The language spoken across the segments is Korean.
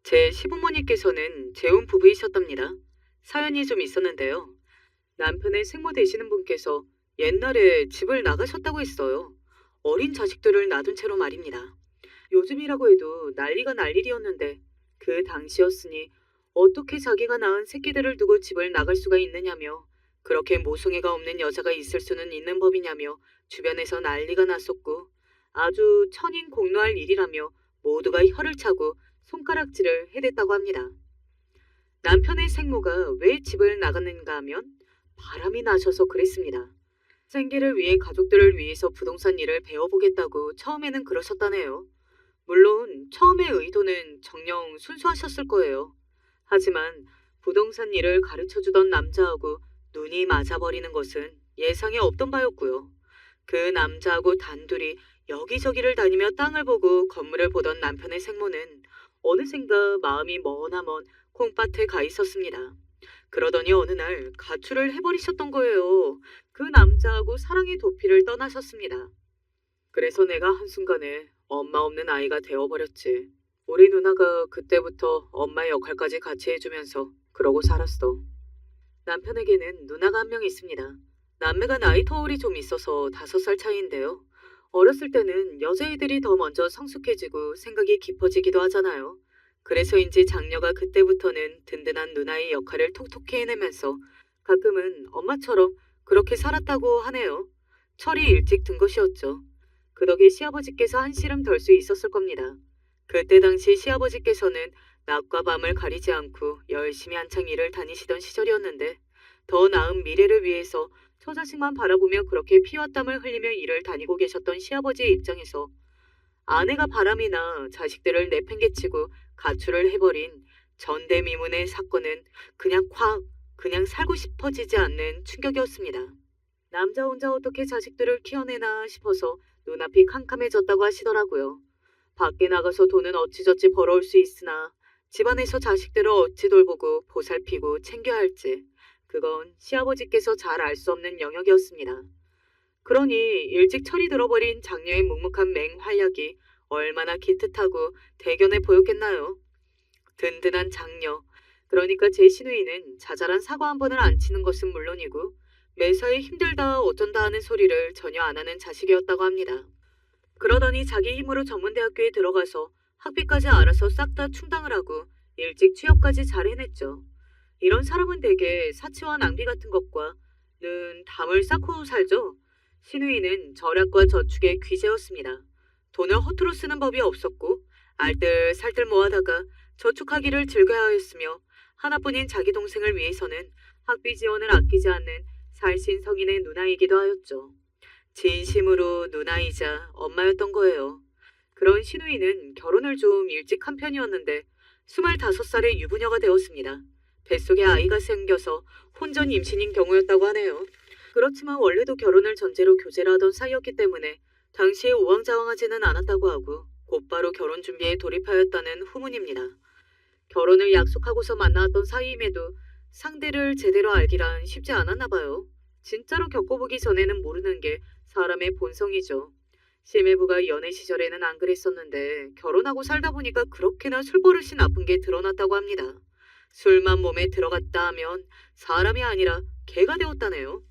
제 시부모님께서는 재혼 부부이셨답니다. 사연이 좀 있었는데요. 남편의 생모 되시는 분께서 옛날에 집을 나가셨다고 했어요. 어린 자식들을 놔둔 채로 말입니다. 요즘이라고 해도 난리가 날 일이었는데 그 당시였으니 어떻게 자기가 낳은 새끼들을 두고 집을 나갈 수가 있느냐며 그렇게 모성애가 없는 여자가 있을 수는 있는 법이냐며 주변에서 난리가 났었고 아주 천인공노할 일이라며 모두가 혀를 차고 손가락질을 해댔다고 합니다. 남편의 생모가 왜 집을 나갔는가 하면 바람이 나셔서 그랬습니다. 생계를 위해 가족들을 위해서 부동산 일을 배워보겠다고 처음에는 그러셨다네요. 물론 처음의 의도는 정녕 순수하셨을 거예요. 하지만 부동산 일을 가르쳐주던 남자하고 눈이 맞아버리는 것은 예상에 없던 바였고요. 그 남자하고 단둘이 여기저기를 다니며 땅을 보고 건물을 보던 남편의 생모는 어느샌가 마음이 머나먼 콩밭에 가 있었습니다. 그러더니 어느 날 가출을 해버리셨던 거예요. 그 남자하고 사랑의 도피를 떠나셨습니다. 그래서 내가 한순간에 엄마 없는 아이가 되어버렸지. 우리 누나가 그때부터 엄마의 역할까지 같이 해주면서 그러고 살았어. 남편에게는 누나가 한 명 있습니다. 남매가 나이 터울이 좀 있어서 5살 차이인데요. 어렸을 때는 여자애들이 더 먼저 성숙해지고 생각이 깊어지기도 하잖아요. 그래서인지 장녀가 그때부터는 든든한 누나의 역할을 톡톡히 해내면서 가끔은 엄마처럼 그렇게 살았다고 하네요. 철이 일찍 든 것이었죠. 그 덕에 시아버지께서 한시름 덜 수 있었을 겁니다. 그때 당시 시아버지께서는 낮과 밤을 가리지 않고 열심히 한창 일을 다니시던 시절이었는데 더 나은 미래를 위해서 처자식만 바라보며 그렇게 피와 땀을 흘리며 일을 다니고 계셨던 시아버지의 입장에서 아내가 바람이나 자식들을 내팽개치고 가출을 해버린 전대미문의 사건은 그냥 살고 싶어지지 않는 충격이었습니다. 남자 혼자 어떻게 자식들을 키워내나 싶어서 눈앞이 캄캄해졌다고 하시더라고요. 밖에 나가서 돈은 어찌저찌 벌어올 수 있으나 집안에서 자식들을 어찌 돌보고 보살피고 챙겨야 할지 그건 시아버지께서 잘 알 수 없는 영역이었습니다. 그러니 일찍 철이 들어버린 장녀의 묵묵한 맹활약이 얼마나 기특하고 대견해 보였겠나요? 든든한 장녀, 그러니까 제 시누이는 자잘한 사과 한 번을 안 치는 것은 물론이고 매사에 힘들다 어쩐다 하는 소리를 전혀 안 하는 자식이었다고 합니다. 그러더니 자기 힘으로 전문대학교에 들어가서 학비까지 알아서 싹 다 충당을 하고 일찍 취업까지 잘 해냈죠. 이런 사람은 대개 사치와 낭비 같은 것과는 담을 쌓고 살죠. 시누이는 절약과 저축의 귀재였습니다. 돈을 허투루 쓰는 법이 없었고 알뜰살뜰 모아다가 저축하기를 즐겨하였으며 하나뿐인 자기 동생을 위해서는 학비 지원을 아끼지 않는 살신성인의 누나이기도 하였죠. 진심으로 누나이자 엄마였던 거예요. 그런 시누이는 결혼을 좀 일찍 한 편이었는데 25살에 유부녀가 되었습니다. 뱃속에 아이가 생겨서 혼전 임신인 경우였다고 하네요. 그렇지만 원래도 결혼을 전제로 교제를 하던 사이였기 때문에 당시에 우왕좌왕하지는 않았다고 하고 곧바로 결혼 준비에 돌입하였다는 후문입니다. 결혼을 약속하고서 만나왔던 사이임에도 상대를 제대로 알기란 쉽지 않았나 봐요. 진짜로 겪어보기 전에는 모르는 게 사람의 본성이죠. 심해부가 연애 시절에는 안 그랬었는데 결혼하고 살다 보니까 그렇게나 술버릇이 나쁜 게 드러났다고 합니다. 술만 몸에 들어갔다 하면 사람이 아니라 개가 되었다네요.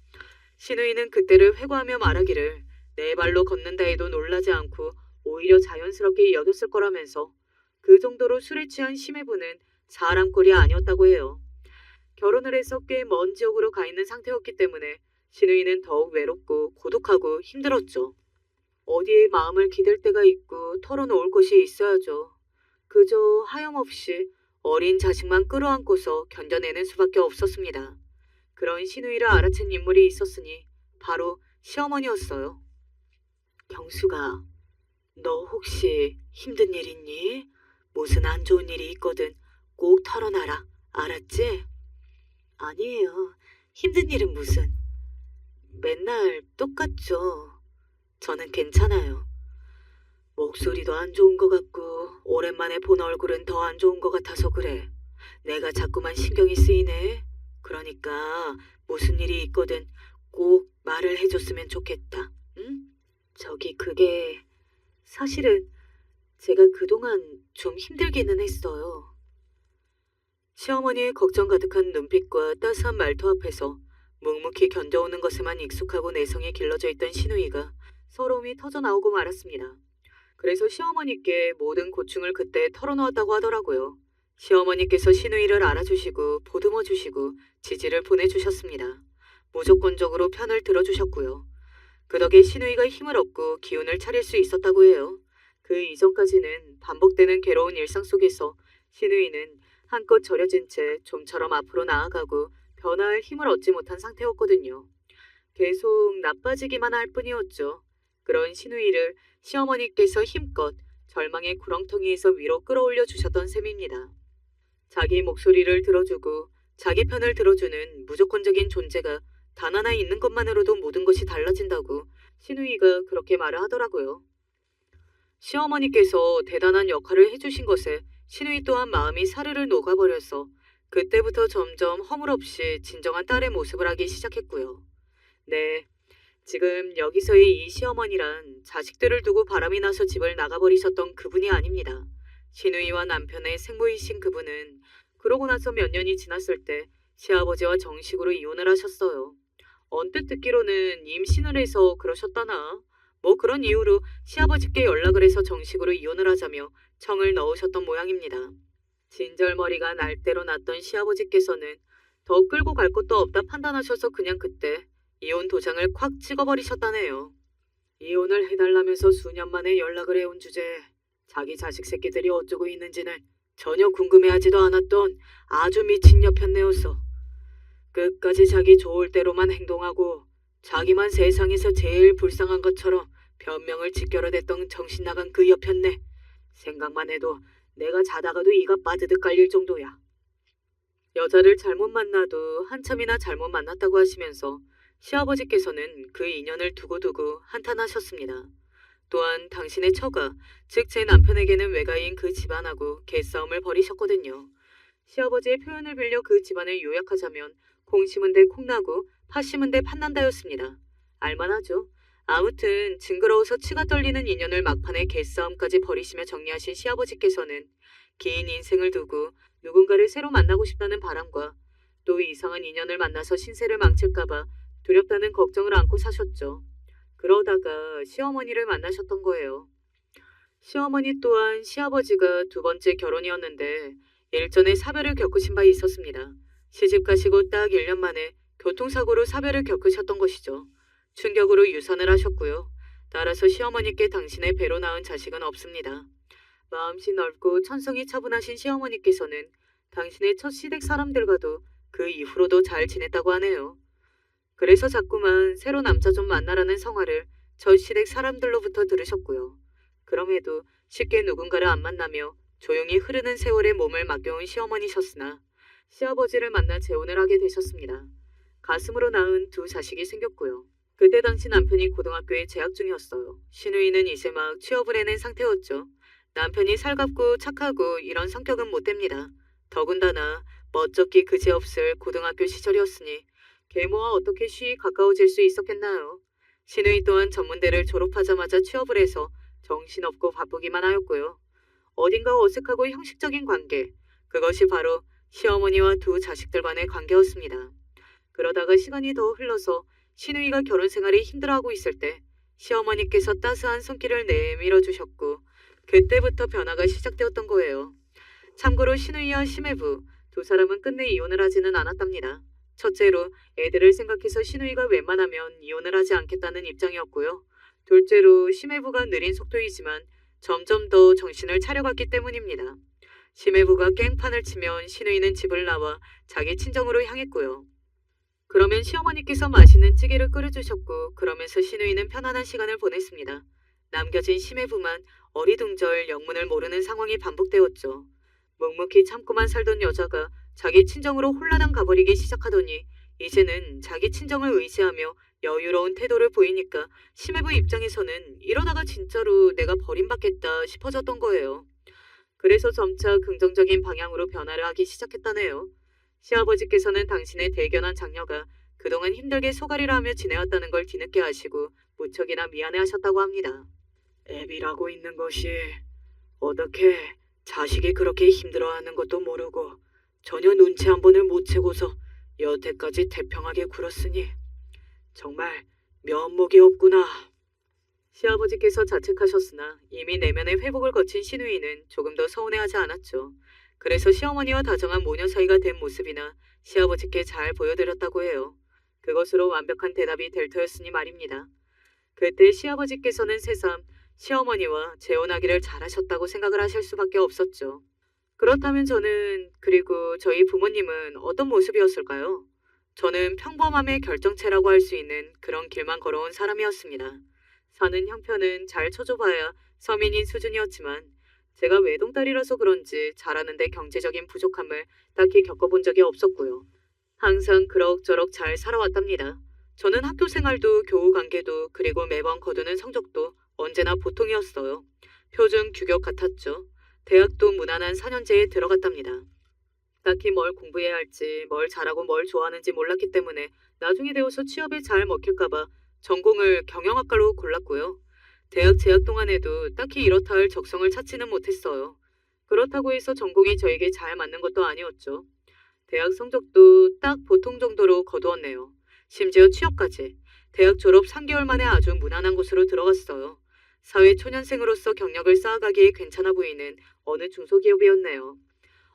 시누이는 그때를 회고하며 말하기를 내 발로 걷는다 해도 놀라지 않고 오히려 자연스럽게 여겼을 거라면서 그 정도로 술에 취한 심해부는 사람 꼴이 아니었다고 해요. 결혼을 해서 꽤 먼 지역으로 가 있는 상태였기 때문에 시누이는 더욱 외롭고 고독하고 힘들었죠. 어디에 마음을 기댈 데가 있고 털어놓을 곳이 있어야죠. 그저 하염없이 어린 자식만 끌어안고서 견뎌내는 수밖에 없었습니다. 그런 시누이를 알아챈 인물이 있었으니 바로 시어머니였어요. 경수가, 너 혹시 힘든 일 있니? 무슨 안 좋은 일이 있거든 꼭 털어놔라. 알았지? 아니에요. 힘든 일은 무슨. 맨날 똑같죠. 저는 괜찮아요. 목소리도 안 좋은 것 같고 오랜만에 본 얼굴은 더 안 좋은 것 같아서 그래. 내가 자꾸만 신경이 쓰이네. 그러니까 무슨 일이 있거든 꼭 말을 해줬으면 좋겠다. 응? 저기 그게 사실은 제가 그동안 좀 힘들기는 했어요. 시어머니의 걱정 가득한 눈빛과 따스한 말투 앞에서 묵묵히 견뎌오는 것에만 익숙하고 내성이 길러져 있던 시누이가 서러움이 터져나오고 말았습니다. 그래서 시어머니께 모든 고충을 그때 털어놓았다고 하더라고요. 시어머니께서 시누이를 알아주시고 보듬어 주시고 지지를 보내주셨습니다. 무조건적으로 편을 들어주셨고요. 그 덕에 시누이가 힘을 얻고 기운을 차릴 수 있었다고 해요. 그 이전까지는 반복되는 괴로운 일상 속에서 시누이는 한껏 절여진 채 좀처럼 앞으로 나아가고 변화할 힘을 얻지 못한 상태였거든요. 계속 나빠지기만 할 뿐이었죠. 그런 시누이를 시어머니께서 힘껏 절망의 구렁텅이에서 위로 끌어올려 주셨던 셈입니다. 자기 목소리를 들어주고 자기 편을 들어주는 무조건적인 존재가 단 하나 있는 것만으로도 모든 것이 달라진다고 시누이가 그렇게 말을 하더라고요. 시어머니께서 대단한 역할을 해주신 것에 시누이 또한 마음이 사르르 녹아버려서 그때부터 점점 허물없이 진정한 딸의 모습을 하기 시작했고요. 네, 지금 여기서의 이 시어머니란 자식들을 두고 바람이 나서 집을 나가버리셨던 그분이 아닙니다. 시누이와 남편의 생모이신 그분은 그러고 나서 몇 년이 지났을 때 시아버지와 정식으로 이혼을 하셨어요. 언뜻 듣기로는 임신을 해서 그러셨다나 뭐 그런 이유로 시아버지께 연락을 해서 정식으로 이혼을 하자며 청을 넣으셨던 모양입니다. 진절머리가 날 대로 났던 시아버지께서는 더 끌고 갈 것도 없다 판단하셔서 그냥 그때 이혼 도장을 콱 찍어버리셨다네요. 이혼을 해달라면서 수년 만에 연락을 해온 주제에 자기 자식 새끼들이 어쩌고 있는지는 전혀 궁금해하지도 않았던 아주 미친 여편네였어. 끝까지 자기 좋을 대로만 행동하고 자기만 세상에서 제일 불쌍한 것처럼 변명을 짓겨려댔던 정신나간 그 여편네. 생각만 해도 내가 자다가도 이가 빠드득 깔릴 정도야. 여자를 잘못 만나도 한참이나 잘못 만났다고 하시면서 시아버지께서는 그 인연을 두고두고 한탄하셨습니다. 또한 당신의 처가, 즉 제 남편에게는 외가인 그 집안하고 개싸움을 벌이셨거든요. 시아버지의 표현을 빌려 그 집안을 요약하자면 콩 심은 데 콩나고 팥 심은 데 팥난다였습니다. 알만하죠. 아무튼 징그러워서 치가 떨리는 인연을 막판에 개싸움까지 벌이시며 정리하신 시아버지께서는 긴 인생을 두고 누군가를 새로 만나고 싶다는 바람과 또 이상한 인연을 만나서 신세를 망칠까봐 두렵다는 걱정을 안고 사셨죠. 그러다가 시어머니를 만나셨던 거예요. 시어머니 또한 시아버지가 두 번째 결혼이었는데 일전에 사별을 겪으신 바 있었습니다. 시집 가시고 딱 1년 만에 교통사고로 사별을 겪으셨던 것이죠. 충격으로 유산을 하셨고요. 따라서 시어머니께 당신의 배로 낳은 자식은 없습니다. 마음씨 넓고 천성이 차분하신 시어머니께서는 당신의 첫 시댁 사람들과도 그 이후로도 잘 지냈다고 하네요. 그래서 자꾸만 새로 남자 좀 만나라는 성화를 첫 시댁 사람들로부터 들으셨고요. 그럼에도 쉽게 누군가를 안 만나며 조용히 흐르는 세월에 몸을 맡겨온 시어머니셨으나 시아버지를 만나 재혼을 하게 되셨습니다. 가슴으로 낳은 두 자식이 생겼고요. 그때 당시 남편이 고등학교에 재학 중이었어요. 시누이는 이제 막 취업을 해낸 상태였죠. 남편이 살갑고 착하고 이런 성격은 못 됩니다. 더군다나 멋쩍기 그지없을 고등학교 시절이었으니 계모와 어떻게 쉬이 가까워질 수 있었겠나요. 시누이 또한 전문대를 졸업하자마자 취업을 해서 정신없고 바쁘기만 하였고요. 어딘가 어색하고 형식적인 관계, 그것이 바로 시어머니와 두 자식들 간의 관계였습니다. 그러다가 시간이 더 흘러서 시누이가 결혼 생활이 힘들어하고 있을 때 시어머니께서 따스한 손길을 내밀어 주셨고 그때부터 변화가 시작되었던 거예요. 참고로 시누이와 시매부 두 사람은 끝내 이혼을 하지는 않았답니다. 첫째로 애들을 생각해서 시누이가 웬만하면 이혼을 하지 않겠다는 입장이었고요. 둘째로 시매부가 느린 속도이지만 점점 더 정신을 차려갔기 때문입니다. 시매부가 깽판을 치면 시누이는 집을 나와 자기 친정으로 향했고요. 그러면 시어머니께서 맛있는 찌개를 끓여주셨고 그러면서 시누이는 편안한 시간을 보냈습니다. 남겨진 시매부만 어리둥절 영문을 모르는 상황이 반복되었죠. 묵묵히 참고만 살던 여자가 자기 친정으로 홀라당 가버리기 시작하더니 이제는 자기 친정을 의지하며 여유로운 태도를 보이니까 시매부 입장에서는 이러다가 진짜로 내가 버림받겠다 싶어졌던 거예요. 그래서 점차 긍정적인 방향으로 변화를 하기 시작했다네요. 시아버지께서는 당신의 대견한 장녀가 그동안 힘들게 소가리를 하며 지내왔다는 걸 뒤늦게 아시고 무척이나 미안해하셨다고 합니다. 애비라고 있는 것이 어떻게 자식이 그렇게 힘들어하는 것도 모르고 전혀 눈치 한 번을 못 채고서 여태까지 태평하게 굴었으니 정말 면목이 없구나. 시아버지께서 자책하셨으나 이미 내면의 회복을 거친 시누이는 조금 더 서운해하지 않았죠. 그래서 시어머니와 다정한 모녀 사이가 된 모습이나 시아버지께 잘 보여드렸다고 해요. 그것으로 완벽한 대답이 될 터였으니 말입니다. 그때 시아버지께서는 새삼 시어머니와 재혼하기를 잘하셨다고 생각을 하실 수밖에 없었죠. 그렇다면 저는, 그리고 저희 부모님은 어떤 모습이었을까요? 저는 평범함의 결정체라고 할 수 있는 그런 길만 걸어온 사람이었습니다. 사는 형편은 잘 쳐줘봐야 서민인 수준이었지만 제가 외동딸이라서 그런지 잘하는데 경제적인 부족함을 딱히 겪어본 적이 없었고요. 항상 그럭저럭 잘 살아왔답니다. 저는 학교 생활도 교우 관계도 그리고 매번 거두는 성적도 언제나 보통이었어요. 표준 규격 같았죠. 대학도 무난한 4년제에 들어갔답니다. 딱히 뭘 공부해야 할지, 뭘 잘하고 뭘 좋아하는지 몰랐기 때문에 나중에 되어서 취업에 잘 먹힐까봐 전공을 경영학과로 골랐고요. 대학 재학 동안에도 딱히 이렇다 할 적성을 찾지는 못했어요. 그렇다고 해서 전공이 저에게 잘 맞는 것도 아니었죠. 대학 성적도 딱 보통 정도로 거두었네요. 심지어 취업까지. 대학 졸업 3개월 만에 아주 무난한 곳으로 들어갔어요. 사회 초년생으로서 경력을 쌓아가기에 괜찮아 보이는 어느 중소기업이었네요.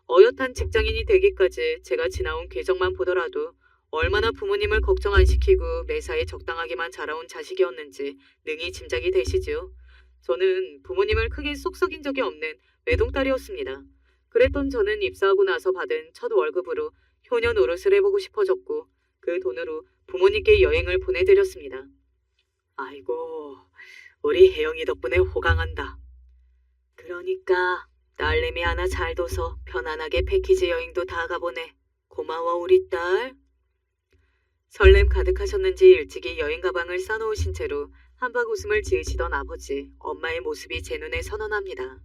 어엿한 직장인이 되기까지 제가 지나온 궤적만 보더라도 얼마나 부모님을 걱정 안 시키고 매사에 적당하게만 자라온 자식이었는지 능히 짐작이 되시지요. 저는 부모님을 크게 속썩인 적이 없는 외동딸이었습니다. 그랬던 저는 입사하고 나서 받은 첫 월급으로 효녀 노릇을 해보고 싶어졌고 그 돈으로 부모님께 여행을 보내드렸습니다. 아이고, 우리 혜영이 덕분에 호강한다. 그러니까 딸내미 하나 잘 둬서 편안하게 패키지 여행도 다 가보네. 고마워 우리 딸. 설렘 가득하셨는지 일찍이 여행 가방을 싸놓으신 채로 한박 웃음을 지으시던 아버지, 엄마의 모습이 제 눈에 선언합니다.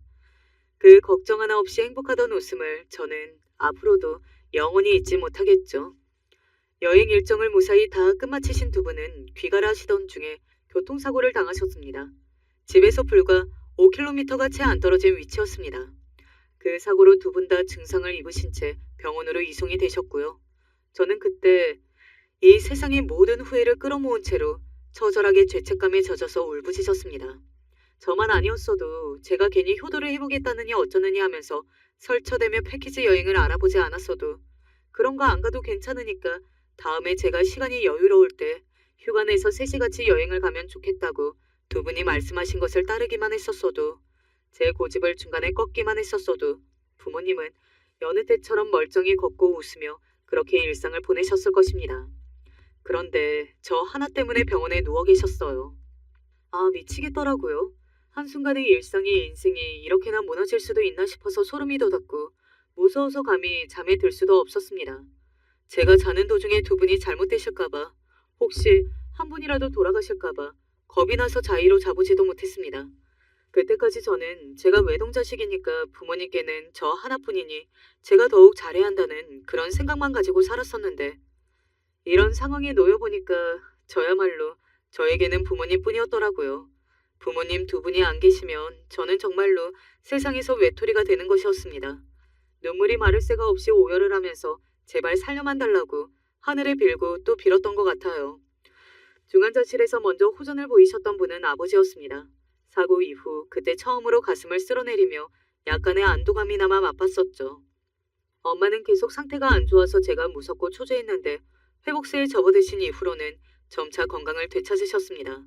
그 걱정 하나 없이 행복하던 웃음을 저는 앞으로도 영원히 잊지 못하겠죠. 여행 일정을 무사히 다 끝마치신 두 분은 귀가를 하시던 중에 교통사고를 당하셨습니다. 집에서 불과 5km가 채 안 떨어진 위치였습니다. 그 사고로 두 분 다 증상을 입으신 채 병원으로 이송이 되셨고요. 저는 그때 이 세상의 모든 후회를 끌어모은 채로 처절하게 죄책감에 젖어서 울부짖었습니다. 저만 아니었어도 제가 괜히 효도를 해보겠다느니 어쩌느니 하면서 설쳐대며 패키지 여행을 알아보지 않았어도 그런 거 안 가도 괜찮으니까 다음에 제가 시간이 여유로울 때 휴가 내서 셋이같이 여행을 가면 좋겠다고 두 분이 말씀하신 것을 따르기만 했었어도 제 고집을 중간에 꺾기만 했었어도 부모님은 여느 때처럼 멀쩡히 걷고 웃으며 그렇게 일상을 보내셨을 것입니다. 그런데 저 하나 때문에 병원에 누워 계셨어요. 아, 미치겠더라고요. 한순간에 일상이 인생이 이렇게나 무너질 수도 있나 싶어서 소름이 돋았고 무서워서 감히 잠에 들 수도 없었습니다. 제가 자는 도중에 두 분이 잘못되실까봐 혹시 한 분이라도 돌아가실까봐 겁이 나서 자의로 자보지도 못했습니다. 그때까지 저는 제가 외동자식이니까 부모님께는 저 하나뿐이니 제가 더욱 잘해야 한다는 그런 생각만 가지고 살았었는데 이런 상황에 놓여보니까 저야말로 저에게는 부모님뿐이었더라고요. 부모님 두 분이 안 계시면 저는 정말로 세상에서 외톨이가 되는 것이었습니다. 눈물이 마를 새가 없이 오열을 하면서 제발 살려만 달라고 하늘에 빌고 또 빌었던 것 같아요. 중환자실에서 먼저 호전을 보이셨던 분은 아버지였습니다. 사고 이후 그때 처음으로 가슴을 쓸어내리며 약간의 안도감이 남아 맛봤었죠. 엄마는 계속 상태가 안 좋아서 제가 무섭고 초조했는데 회복세에 접어드신 이후로는 점차 건강을 되찾으셨습니다.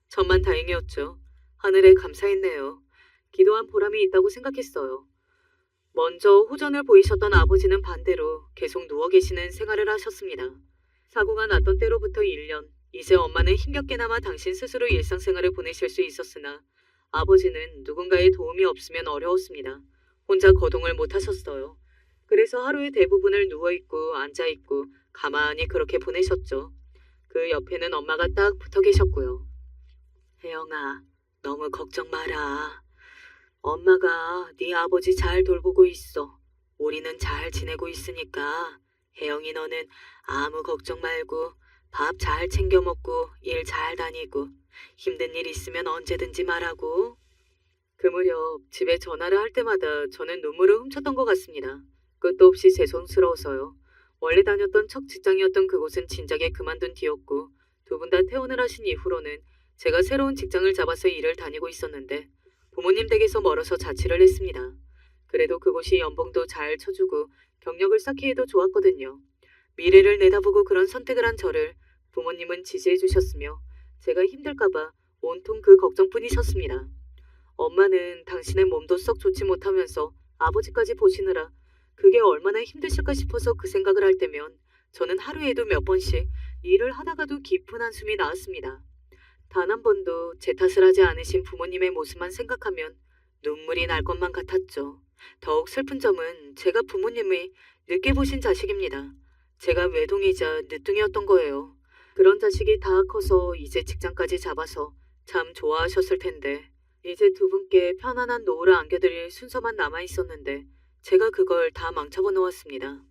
천만 다행이었죠. 하늘에 감사했네요. 기도한 보람이 있다고 생각했어요. 먼저 호전을 보이셨던 아버지는 반대로 계속 누워 계시는 생활을 하셨습니다. 사고가 났던 때로부터 1년, 이제 엄마는 힘겹게나마 당신 스스로 일상생활을 보내실 수 있었으나 아버지는 누군가의 도움이 없으면 어려웠습니다. 혼자 거동을 못하셨어요. 그래서 하루의 대부분을 누워있고 앉아있고 가만히 그렇게 보내셨죠. 그 옆에는 엄마가 딱 붙어 계셨고요. 혜영아, 너무 걱정 마라. 엄마가 네 아버지 잘 돌보고 있어. 우리는 잘 지내고 있으니까 혜영이 너는 아무 걱정 말고 밥 잘 챙겨 먹고 일 잘 다니고 힘든 일 있으면 언제든지 말하고. 그 무렵 집에 전화를 할 때마다 저는 눈물을 훔쳤던 것 같습니다. 끝도 없이 죄송스러워서요. 원래 다녔던 첫 직장이었던 그곳은 진작에 그만둔 뒤였고 두 분 다 퇴원을 하신 이후로는 제가 새로운 직장을 잡아서 일을 다니고 있었는데 부모님 댁에서 멀어서 자취를 했습니다. 그래도 그곳이 연봉도 잘 쳐주고 경력을 쌓기 에도 좋았거든요. 미래를 내다보고 그런 선택을 한 저를 부모님은 지지해 주셨으며 제가 힘들까봐 온통 그 걱정뿐이셨습니다. 엄마는 당신의 몸도 썩 좋지 못하면서 아버지까지 보시느라 그게 얼마나 힘드실까 싶어서 그 생각을 할 때면 저는 하루에도 몇 번씩 일을 하다가도 깊은 한숨이 나왔습니다. 단 한 번도 제 탓을 하지 않으신 부모님의 모습만 생각하면 눈물이 날 것만 같았죠. 더욱 슬픈 점은 제가 부모님이 늦게 보신 자식입니다. 제가 외동이자 늦둥이였던 거예요. 그런 자식이 다 커서 이제 직장까지 잡아서 참 좋아하셨을 텐데 이제 두 분께 편안한 노후를 안겨드릴 순서만 남아있었는데 제가 그걸 다 망쳐버 놓았습니다.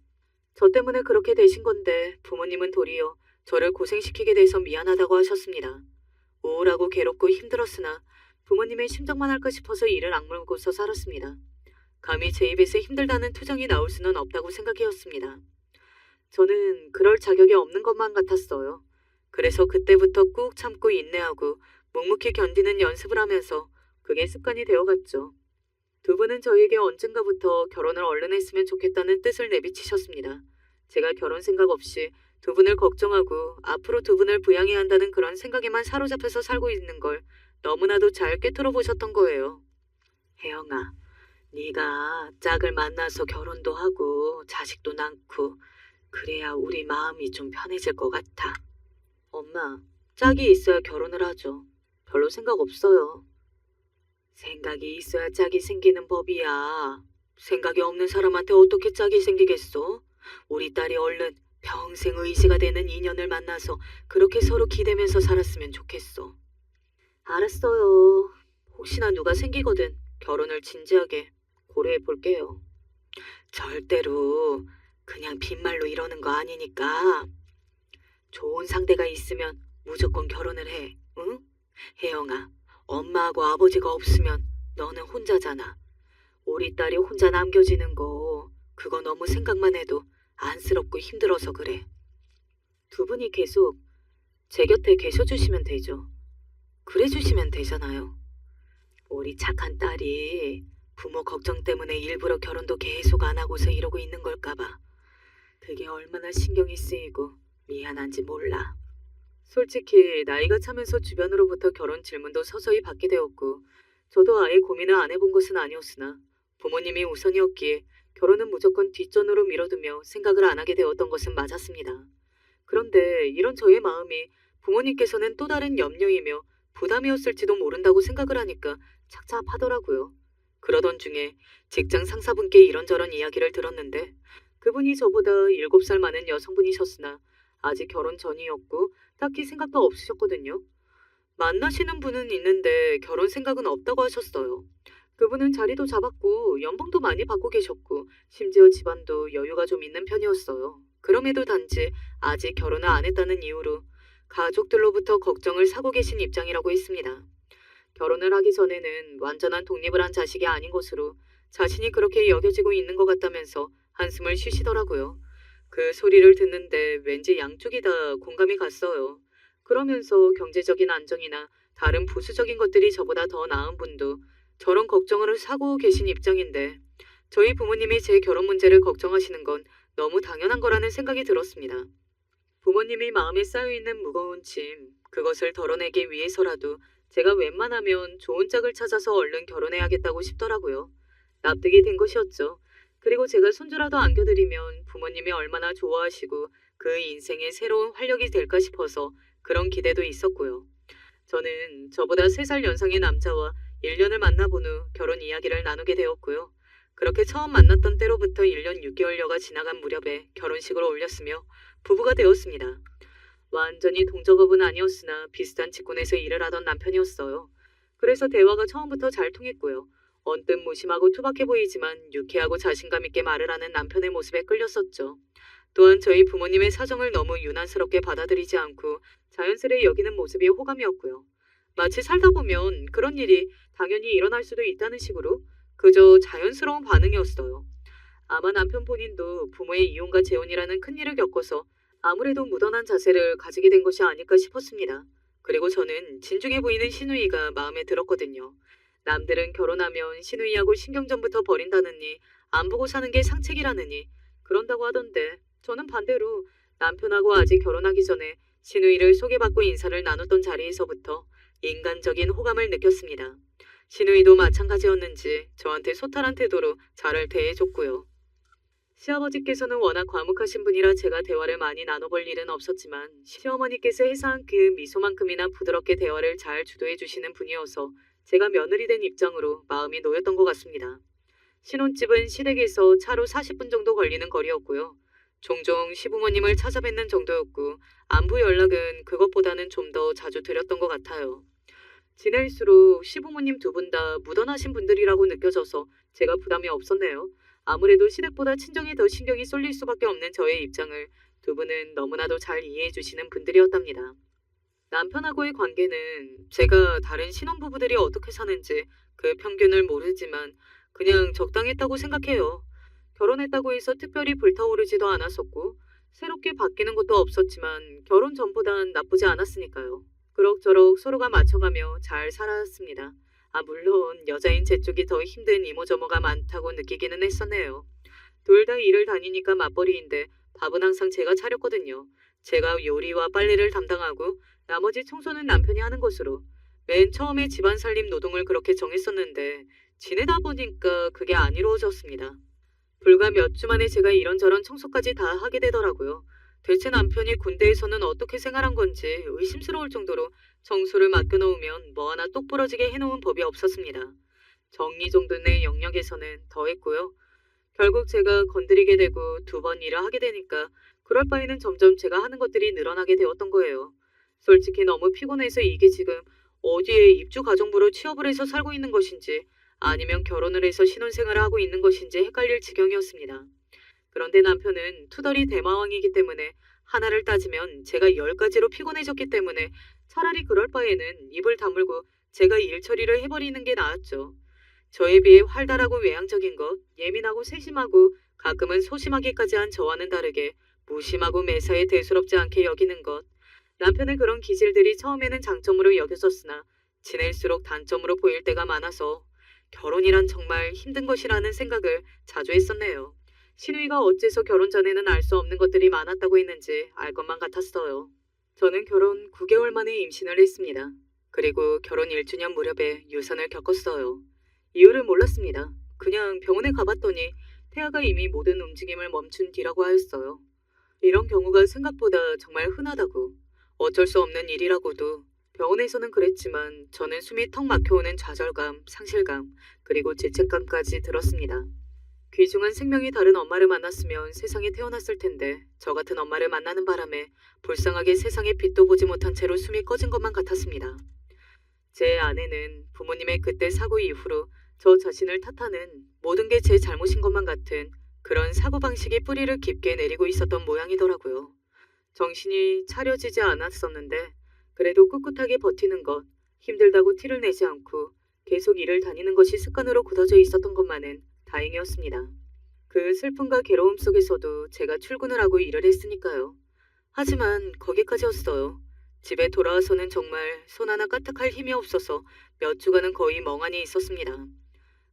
저 때문에 그렇게 되신 건데 부모님은 도리어 저를 고생시키게 돼서 미안하다고 하셨습니다. 우울하고 괴롭고 힘들었으나 부모님의 심정만 할까 싶어서 이를 악물고서 살았습니다. 감히 제 입에서 힘들다는 투정이 나올 수는 없다고 생각해왔습니다. 저는 그럴 자격이 없는 것만 같았어요. 그래서 그때부터 꾹 참고 인내하고 묵묵히 견디는 연습을 하면서 그게 습관이 되어갔죠. 두 분은 저에게 언젠가부터 결혼을 얼른 했으면 좋겠다는 뜻을 내비치셨습니다. 제가 결혼 생각 없이 두 분을 걱정하고 앞으로 두 분을 부양해야 한다는 그런 생각에만 사로잡혀서 살고 있는 걸 너무나도 잘 꿰뚫어 보셨던 거예요. 혜영아, 네가 짝을 만나서 결혼도 하고 자식도 낳고 그래야 우리 마음이 좀 편해질 것 같아. 엄마, 짝이 있어야 결혼을 하죠. 별로 생각 없어요. 생각이 있어야 짝이 생기는 법이야. 생각이 없는 사람한테 어떻게 짝이 생기겠어? 우리 딸이 얼른 평생 의지가 되는 인연을 만나서 그렇게 서로 기대면서 살았으면 좋겠어. 알았어요. 혹시나 누가 생기거든 결혼을 진지하게 고려해 볼게요. 절대로 그냥 빈말로 이러는 거 아니니까. 좋은 상대가 있으면 무조건 결혼을 해, 응? 혜영아, 엄마하고 아버지가 없으면 너는 혼자잖아. 우리 딸이 혼자 남겨지는 거 그거 너무 생각만 해도 안쓰럽고 힘들어서 그래. 두 분이 계속 제 곁에 계셔주시면 되죠. 그래 주시면 되잖아요. 우리 착한 딸이 부모 걱정 때문에 일부러 결혼도 계속 안 하고서 이러고 있는 걸까봐 그게 얼마나 신경이 쓰이고 미안한지 몰라. 솔직히 나이가 차면서 주변으로부터 결혼 질문도 서서히 받게 되었고 저도 아예 고민을 안 해본 것은 아니었으나 부모님이 우선이었기에 결혼은 무조건 뒷전으로 미뤄두며 생각을 안 하게 되었던 것은 맞았습니다. 그런데 이런 저의 마음이 부모님께서는 또 다른 염려이며 부담이었을지도 모른다고 생각을 하니까 착잡하더라고요. 그러던 중에 직장 상사분께 이런저런 이야기를 들었는데 그분이 저보다 7살 많은 여성분이셨으나 아직 결혼 전이었고 딱히 생각도 없으셨거든요. 만나시는 분은 있는데 결혼 생각은 없다고 하셨어요. 그분은 자리도 잡았고 연봉도 많이 받고 계셨고 심지어 집안도 여유가 좀 있는 편이었어요. 그럼에도 단지 아직 결혼을 안 했다는 이유로 가족들로부터 걱정을 사고 계신 입장이라고 했습니다. 결혼을 하기 전에는 완전한 독립을 한 자식이 아닌 것으로 자신이 그렇게 여겨지고 있는 것 같다면서 한숨을 쉬시더라고요. 그 소리를 듣는데 왠지 양쪽이 다 공감이 갔어요. 그러면서 경제적인 안정이나 다른 부수적인 것들이 저보다 더 나은 분도 저런 걱정을 사고 계신 입장인데 저희 부모님이 제 결혼 문제를 걱정하시는 건 너무 당연한 거라는 생각이 들었습니다. 부모님이 마음에 쌓여있는 무거운 짐, 그것을 덜어내기 위해서라도 제가 웬만하면 좋은 짝을 찾아서 얼른 결혼해야겠다고 싶더라고요. 납득이 된 것이었죠. 그리고 제가 손주라도 안겨드리면 부모님이 얼마나 좋아하시고 그 인생의 새로운 활력이 될까 싶어서 그런 기대도 있었고요. 저는 저보다 3살 연상의 남자와 1년을 만나본 후 결혼 이야기를 나누게 되었고요. 그렇게 처음 만났던 때로부터 1년 6개월여가 지나간 무렵에 결혼식을 올렸으며 부부가 되었습니다. 완전히 동정업은 아니었으나 비슷한 직군에서 일을 하던 남편이었어요. 그래서 대화가 처음부터 잘 통했고요. 언뜻 무심하고 투박해 보이지만 유쾌하고 자신감 있게 말을 하는 남편의 모습에 끌렸었죠. 또한 저희 부모님의 사정을 너무 유난스럽게 받아들이지 않고 자연스레 여기는 모습이 호감이었고요. 마치 살다 보면 그런 일이 당연히 일어날 수도 있다는 식으로 그저 자연스러운 반응이었어요. 아마 남편 본인도 부모의 이혼과 재혼이라는 큰일을 겪어서 아무래도 무던한 자세를 가지게 된 것이 아닐까 싶었습니다. 그리고 저는 진중해 보이는 시누이가 마음에 들었거든요. 남들은 결혼하면 시누이하고 신경전부터 버린다느니 안 보고 사는 게 상책이라느니 그런다고 하던데 저는 반대로 남편하고 아직 결혼하기 전에 시누이를 소개받고 인사를 나눴던 자리에서부터 인간적인 호감을 느꼈습니다. 시누이도 마찬가지였는지 저한테 소탈한 태도로 저를 대해줬고요. 시아버지께서는 워낙 과묵하신 분이라 제가 대화를 많이 나눠볼 일은 없었지만 시어머니께서 해사한 그 미소만큼이나 부드럽게 대화를 잘 주도해 주시는 분이어서 제가 며느리 된 입장으로 마음이 놓였던 것 같습니다. 신혼집은 시댁에서 차로 40분 정도 걸리는 거리였고요. 종종 시부모님을 찾아뵙는 정도였고 안부 연락은 그것보다는 좀 더 자주 드렸던 것 같아요. 지낼수록 시부모님 두 분 다 무던하신 분들이라고 느껴져서 제가 부담이 없었네요. 아무래도 시댁보다 친정에 더 신경이 쏠릴 수밖에 없는 저의 입장을 두 분은 너무나도 잘 이해해 주시는 분들이었답니다. 남편하고의 관계는 제가 다른 신혼부부들이 어떻게 사는지 그 편견을 모르지만 그냥 적당했다고 생각해요. 결혼했다고 해서 특별히 불타오르지도 않았었고 새롭게 바뀌는 것도 없었지만 결혼 전보단 나쁘지 않았으니까요. 그럭저럭 서로가 맞춰가며 잘 살았습니다. 물론 여자인 제 쪽이 더 힘든 이모저모가 많다고 느끼기는 했었네요. 둘 다 일을 다니니까 맞벌이인데 밥은 항상 제가 차렸거든요. 제가 요리와 빨래를 담당하고 나머지 청소는 남편이 하는 것으로. 맨 처음에 집안 살림 노동을 그렇게 정했었는데 지내다 보니까 그게 안 이루어졌습니다. 불과 몇 주 만에 제가 이런저런 청소까지 다 하게 되더라고요. 대체 남편이 군대에서는 어떻게 생활한 건지 의심스러울 정도로 청소를 맡겨놓으면 뭐 하나 똑부러지게 해놓은 법이 없었습니다. 정리정돈의 영역에서는 더 했고요. 결국 제가 건드리게 되고 두 번 일을 하게 되니까 그럴 바에는 점점 제가 하는 것들이 늘어나게 되었던 거예요. 솔직히 너무 피곤해서 이게 지금 어디에 입주가정부로 취업을 해서 살고 있는 것인지 아니면 결혼을 해서 신혼생활을 하고 있는 것인지 헷갈릴 지경이었습니다. 그런데 남편은 투덜이 대마왕이기 때문에 하나를 따지면 제가 10가지로 피곤해졌기 때문에 차라리 그럴 바에는 입을 다물고 제가 일 처리를 해버리는 게 나았죠. 저에 비해 활달하고 외향적인 것, 예민하고 세심하고 가끔은 소심하기까지 한 저와는 다르게 무심하고 매사에 대수롭지 않게 여기는 것. 남편의 그런 기질들이 처음에는 장점으로 여겨졌으나 지낼수록 단점으로 보일 때가 많아서 결혼이란 정말 힘든 것이라는 생각을 자주 했었네요. 시누이가 어째서 결혼 전에는 알 수 없는 것들이 많았다고 했는지 알 것만 같았어요. 저는 결혼 9개월 만에 임신을 했습니다. 그리고 결혼 1주년 무렵에 유산을 겪었어요. 이유를 몰랐습니다. 그냥 병원에 가봤더니 태아가 이미 모든 움직임을 멈춘 뒤라고 하였어요. 이런 경우가 생각보다 정말 흔하다고, 어쩔 수 없는 일이라고도 병원에서는 그랬지만 저는 숨이 턱 막혀오는 좌절감, 상실감, 그리고 죄책감까지 들었습니다. 귀중한 생명이 다른 엄마를 만났으면 세상에 태어났을 텐데 저 같은 엄마를 만나는 바람에 불쌍하게 세상에 빛도 보지 못한 채로 숨이 꺼진 것만 같았습니다. 제 아내는 부모님의 그때 사고 이후로 저 자신을 탓하는 모든 게 제 잘못인 것만 같은 그런 사고방식이 뿌리를 깊게 내리고 있었던 모양이더라고요. 정신이 차려지지 않았었는데 그래도 꿋꿋하게 버티는 것, 힘들다고 티를 내지 않고 계속 일을 다니는 것이 습관으로 굳어져 있었던 것만은 다행이었습니다. 그 슬픔과 괴로움 속에서도 제가 출근을 하고 일을 했으니까요. 하지만 거기까지였어요. 집에 돌아와서는 정말 손 하나 까딱할 힘이 없어서 몇 주간은 거의 멍하니 있었습니다.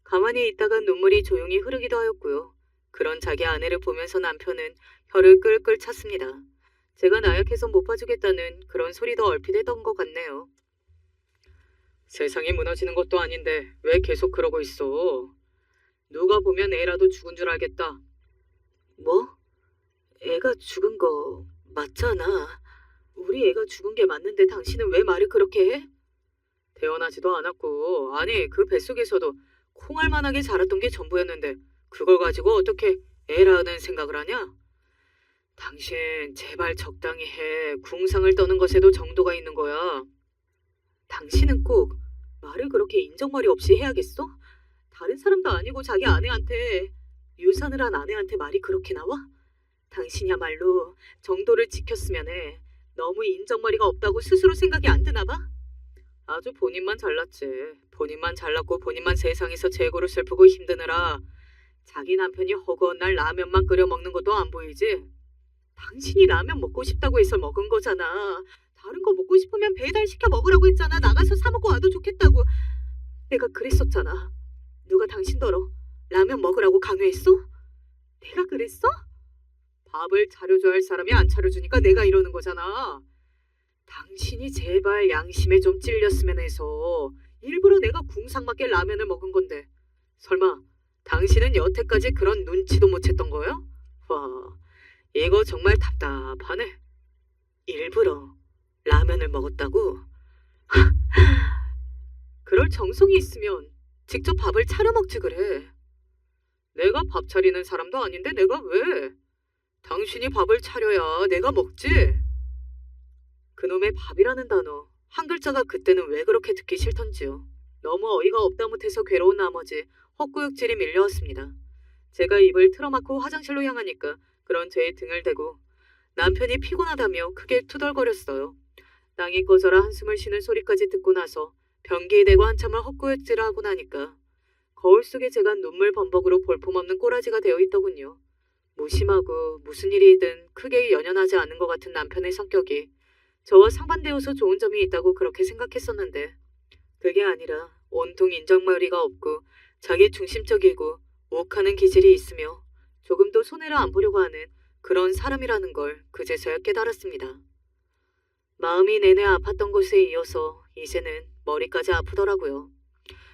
가만히 있다가 눈물이 조용히 흐르기도 하였고요. 그런 자기 아내를 보면서 남편은 혀를 끌끌 찼습니다. 제가 나약해서 못 봐주겠다는 그런 소리도 얼핏 했던 것 같네요. 세상이 무너지는 것도 아닌데 왜 계속 그러고 있어? 누가 보면 애라도 죽은 줄 알겠다. 뭐? 애가 죽은 거 맞잖아. 우리 애가 죽은 게 맞는데 당신은 왜 말을 그렇게 해? 태어나지도 않았고, 아니 그 뱃속에서도 콩알만하게 자랐던 게 전부였는데 그걸 가지고 어떻게 애라는 생각을 하냐? 당신 제발 적당히 해. 궁상을 떠는 것에도 정도가 있는 거야. 당신은 꼭 말을 그렇게 인정머리 없이 해야겠어? 다른 사람도 아니고 자기 아내한테, 유산을 한 아내한테 말이 그렇게 나와? 당신이야말로 정도를 지켰으면 해. 너무 인정머리가 없다고 스스로 생각이 안 드나 봐? 아주 본인만 잘났지. 본인만 잘났고 본인만 세상에서 재고를 슬프고 힘드느라 자기 남편이 허구한 날 라면만 끓여 먹는 것도 안 보이지? 당신이 라면 먹고 싶다고 해서 먹은 거잖아. 다른 거 먹고 싶으면 배달시켜 먹으라고 했잖아. 나가서 사 먹고 와도 좋겠다고. 내가 그랬었잖아. 누가 당신더러 라면 먹으라고 강요했어? 내가 그랬어? 밥을 차려줘야 할 사람이 안 차려주니까 내가 이러는 거잖아. 당신이 제발 양심에 좀 찔렸으면 해서 일부러 내가 궁상맞게 라면을 먹은 건데 설마 당신은 여태까지 그런 눈치도 못 챘던 거야? 와, 이거 정말 답답하네. 일부러 라면을 먹었다고? 그럴 정성이 있으면 직접 밥을 차려 먹지 그래. 내가 밥 차리는 사람도 아닌데 내가 왜? 당신이 밥을 차려야 내가 먹지. 그놈의 밥이라는 단어 한 글자가 그때는 왜 그렇게 듣기 싫던지요. 너무 어이가 없다 못해서 괴로운 나머지 헛구역질이 밀려왔습니다. 제가 입을 틀어막고 화장실로 향하니까 그런 제 등을 대고 남편이 피곤하다며 크게 투덜거렸어요. 땅이 꺼져라 한숨을 쉬는 소리까지 듣고 나서 변기에 대고 한참을 헛구역질을 하고 나니까 거울 속에 제가 눈물 범벅으로 볼품없는 꼬라지가 되어 있더군요. 무심하고 무슨 일이든 크게 연연하지 않은 것 같은 남편의 성격이 저와 상반되어서 좋은 점이 있다고 그렇게 생각했었는데 그게 아니라 온통 인정머리가 없고 자기 중심적이고 욱하는 기질이 있으며 조금도 손해를 안 보려고 하는 그런 사람이라는 걸 그제서야 깨달았습니다. 마음이 내내 아팠던 것에 이어서 이제는 머리까지 아프더라고요.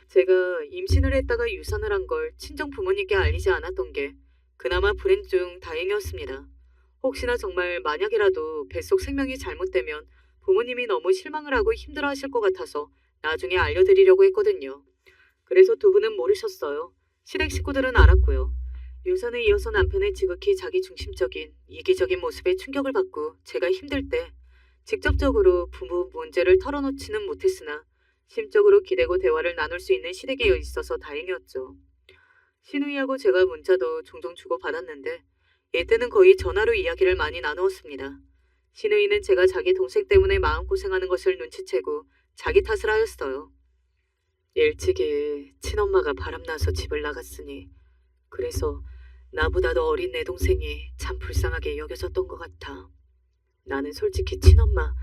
제가 임신을 했다가 유산을 한 걸 친정 부모님께 알리지 않았던 게 그나마 불행 중 다행이었습니다. 혹시나 정말 만약이라도 뱃속 생명이 잘못되면 부모님이 너무 실망을 하고 힘들어하실 것 같아서 나중에 알려드리려고 했거든요. 그래서 두 분은 모르셨어요. 시댁 식구들은 알았고요. 유산에 이어서 남편의 지극히 자기중심적인 이기적인 모습에 충격을 받고 제가 힘들 때 직접적으로 부부 문제를 털어놓지는 못했으나 심적으로 기대고 대화를 나눌 수 있는 시댁에 있어서 다행이었죠. 신우이하고 제가 문자도 종종 주고받았는데 이때는 거의 전화로 이야기를 많이 나누었습니다. 신우이는 제가 자기 동생 때문에 마음고생하는 것을 눈치채고 자기 탓을 하였어요. 일찍이 친엄마가 바람나서 집을 나갔으니 그래서 나보다도 어린 내 동생이 참 불쌍하게 여겨졌던 것 같아. 나는 솔직히 친엄마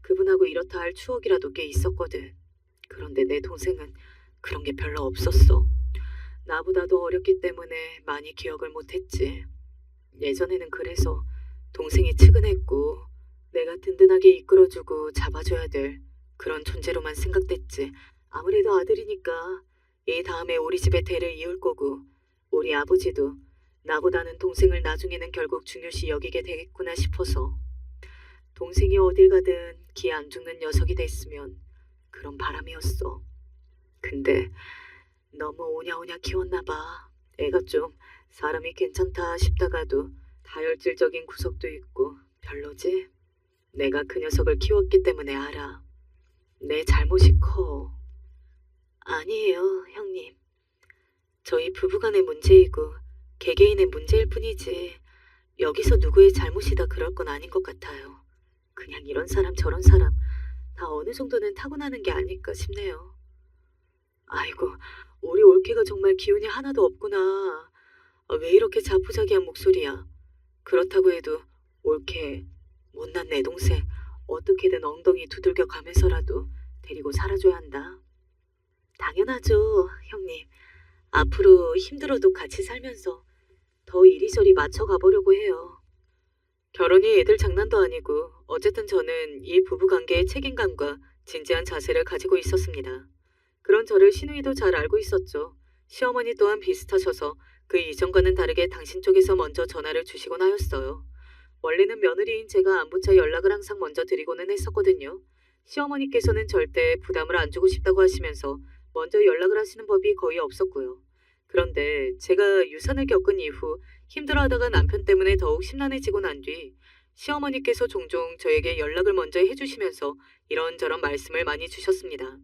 그분하고 이렇다 할 추억이라도 꽤 있었거든. 그런데 내 동생은 그런 게 별로 없었어. 나보다도 어렸기 때문에 많이 기억을 못했지. 예전에는 그래서 동생이 측은했고 내가 든든하게 이끌어주고 잡아줘야 될 그런 존재로만 생각됐지. 아무래도 아들이니까 이 다음에 우리 집의 대를 이을 거고 우리 아버지도 나보다는 동생을 나중에는 결국 중요시 여기게 되겠구나 싶어서 동생이 어딜 가든 기 안 죽는 녀석이 됐으면 그런 바람이었어. 근데 너무 오냐오냐 키웠나 봐. 애가 좀 사람이 괜찮다 싶다가도 다혈질적인 구석도 있고 별로지? 내가 그 녀석을 키웠기 때문에 알아. 내 잘못이 커. 아니에요, 형님. 저희 부부간의 문제이고 개개인의 문제일 뿐이지 여기서 누구의 잘못이다 그럴 건 아닌 것 같아요. 그냥 이런 사람 저런 사람 다 어느 정도는 타고나는 게 아닐까 싶네요. 아이고, 우리 올케가 정말 기운이 하나도 없구나. 왜 이렇게 자포자기한 목소리야. 그렇다고 해도 올케, 못난 내 동생 어떻게든 엉덩이 두들겨 가면서라도 데리고 살아줘야 한다. 당연하죠, 형님. 앞으로 힘들어도 같이 살면서 더 이리저리 맞춰 가보려고 해요. 결혼이 애들 장난도 아니고 어쨌든 저는 이 부부관계의 책임감과 진지한 자세를 가지고 있었습니다. 그런 저를 신우이도 잘 알고 있었죠. 시어머니 또한 비슷하셔서 그 이전과는 다르게 당신 쪽에서 먼저 전화를 주시곤 하였어요. 원래는 며느리인 제가 안부차 연락을 항상 먼저 드리고는 했었거든요. 시어머니께서는 절대 부담을 안 주고 싶다고 하시면서 먼저 연락을 하시는 법이 거의 없었고요. 그런데 제가 유산을 겪은 이후 힘들어하다가 남편 때문에 더욱 심란해지고 난 뒤 시어머니께서 종종 저에게 연락을 먼저 해주시면서 이런저런 말씀을 많이 주셨습니다.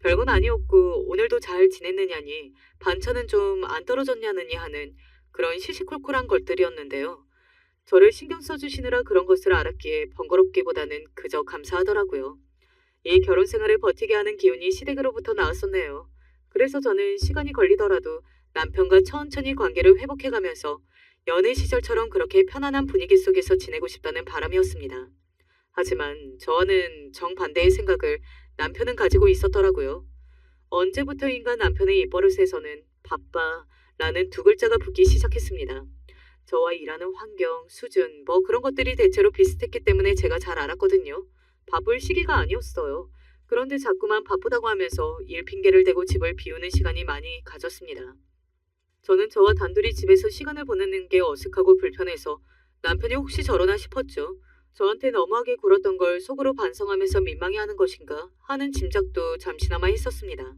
별건 아니었고 오늘도 잘 지냈느냐니 반찬은 좀 안 떨어졌냐느니 하는 그런 시시콜콜한 것들이었는데요. 저를 신경 써주시느라 그런 것을 알았기에 번거롭기보다는 그저 감사하더라고요. 이 결혼 생활을 버티게 하는 기운이 시댁으로부터 나왔었네요. 그래서 저는 시간이 걸리더라도 남편과 천천히 관계를 회복해가면서 연애 시절처럼 그렇게 편안한 분위기 속에서 지내고 싶다는 바람이었습니다. 하지만 저와는 정반대의 생각을 남편은 가지고 있었더라고요. 언제부터인가 남편의 입버릇에서는 바빠 라는 두 글자가 붙기 시작했습니다. 저와 일하는 환경, 수준, 뭐 그런 것들이 대체로 비슷했기 때문에 제가 잘 알았거든요. 바쁠 시기가 아니었어요. 그런데 자꾸만 바쁘다고 하면서 일 핑계를 대고 집을 비우는 시간이 많이 가졌습니다. 저는 저와 단둘이 집에서 시간을 보내는 게 어색하고 불편해서 남편이 혹시 저러나 싶었죠. 저한테 너무하게 굴었던 걸 속으로 반성하면서 민망해하는 것인가 하는 짐작도 잠시나마 했었습니다.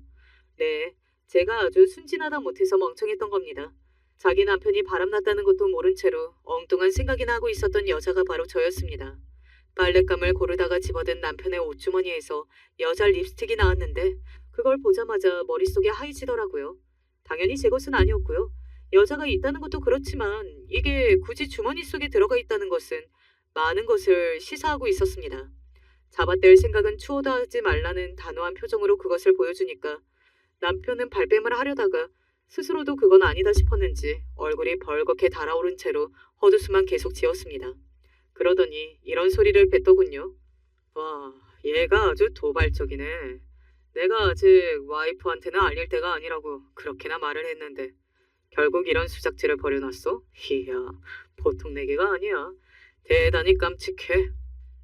네, 제가 아주 순진하다 못해서 멍청했던 겁니다. 자기 남편이 바람났다는 것도 모른 채로 엉뚱한 생각이나 하고 있었던 여자가 바로 저였습니다. 빨랫감을 고르다가 집어든 남편의 옷주머니에서 여자 립스틱이 나왔는데 그걸 보자마자 머릿속에 하얘지더라고요. 당연히 제 것은 아니었고요. 여자가 있다는 것도 그렇지만 이게 굳이 주머니 속에 들어가 있다는 것은 많은 것을 시사하고 있었습니다. 잡아댈 생각은 추호도 하지 말라는 단호한 표정으로 그것을 보여주니까 남편은 발뺌을 하려다가 스스로도 그건 아니다 싶었는지 얼굴이 벌겋게 달아오른 채로 헛웃음만 계속 지었습니다. 그러더니 이런 소리를 뱉더군요. 와, 얘가 아주 도발적이네. 내가 아직 와이프한테는 알릴 때가 아니라고 그렇게나 말을 했는데 결국 이런 수작질을 벌여놨어? 이야, 보통 내기가 아니야. 대단히 깜찍해.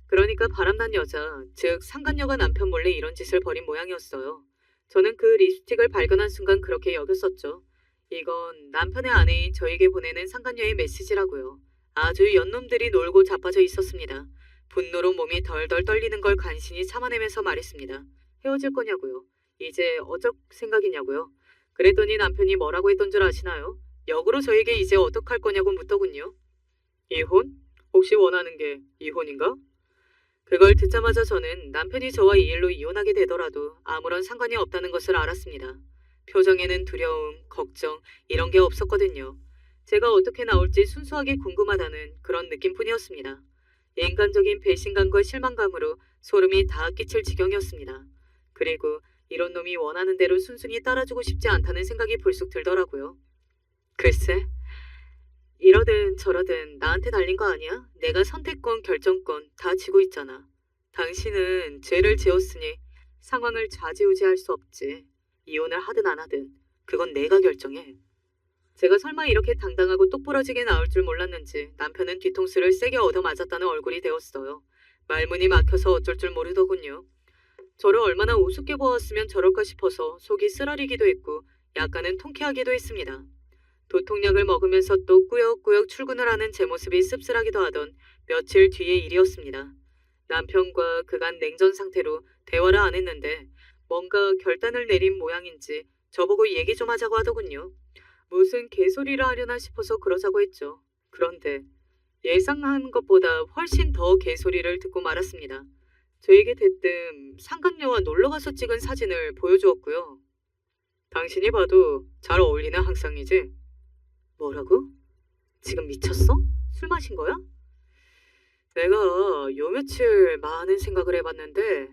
그러니까 바람난 여자, 즉 상간녀가 남편 몰래 이런 짓을 벌인 모양이었어요. 저는 그 립스틱을 발견한 순간 그렇게 여겼었죠. 이건 남편의 아내인 저에게 보내는 상간녀의 메시지라고요. 아주 연놈들이 놀고 자빠져 있었습니다. 분노로 몸이 덜덜 떨리는 걸 간신히 참아내면서 말했습니다. 헤어질 거냐고요. 이제 어쩔 생각이냐고요. 그랬더니 남편이 뭐라고 했던 줄 아시나요? 역으로 저에게 이제 어떡할 거냐고 묻더군요. 이혼? 혹시 원하는 게 이혼인가? 그걸 듣자마자 저는 남편이 저와 이 일로 이혼하게 되더라도 아무런 상관이 없다는 것을 알았습니다. 표정에는 두려움, 걱정 이런 게 없었거든요. 제가 어떻게 나올지 순수하게 궁금하다는 그런 느낌뿐이었습니다. 인간적인 배신감과 실망감으로 소름이 다 끼칠 지경이었습니다. 그리고 이런 놈이 원하는 대로 순순히 따라주고 싶지 않다는 생각이 불쑥 들더라고요. 글쎄, 이러든 저러든 나한테 달린 거 아니야? 내가 선택권, 결정권 다 쥐고 있잖아. 당신은 죄를 지었으니 상황을 좌지우지할 수 없지. 이혼을 하든 안 하든 그건 내가 결정해. 제가 설마 이렇게 당당하고 똑부러지게 나올 줄 몰랐는지 남편은 뒤통수를 세게 얻어맞았다는 얼굴이 되었어요. 말문이 막혀서 어쩔 줄 모르더군요. 저를 얼마나 우습게 보았으면 저럴까 싶어서 속이 쓰라리기도 했고 약간은 통쾌하기도 했습니다. 도통약을 먹으면서 또 꾸역꾸역 출근을 하는 제 모습이 씁쓸하기도 하던 며칠 뒤의 일이었습니다. 남편과 그간 냉전 상태로 대화를 안 했는데 뭔가 결단을 내린 모양인지 저보고 얘기 좀 하자고 하더군요. 무슨 개소리를 하려나 싶어서 그러자고 했죠. 그런데 예상한 것보다 훨씬 더 개소리를 듣고 말았습니다. 저에게 대뜸 상간녀와 놀러가서 찍은 사진을 보여주었고요. 당신이 봐도 잘 어울리는 항상이지? 뭐라고? 지금 미쳤어? 술 마신 거야? 내가 요 며칠 많은 생각을 해봤는데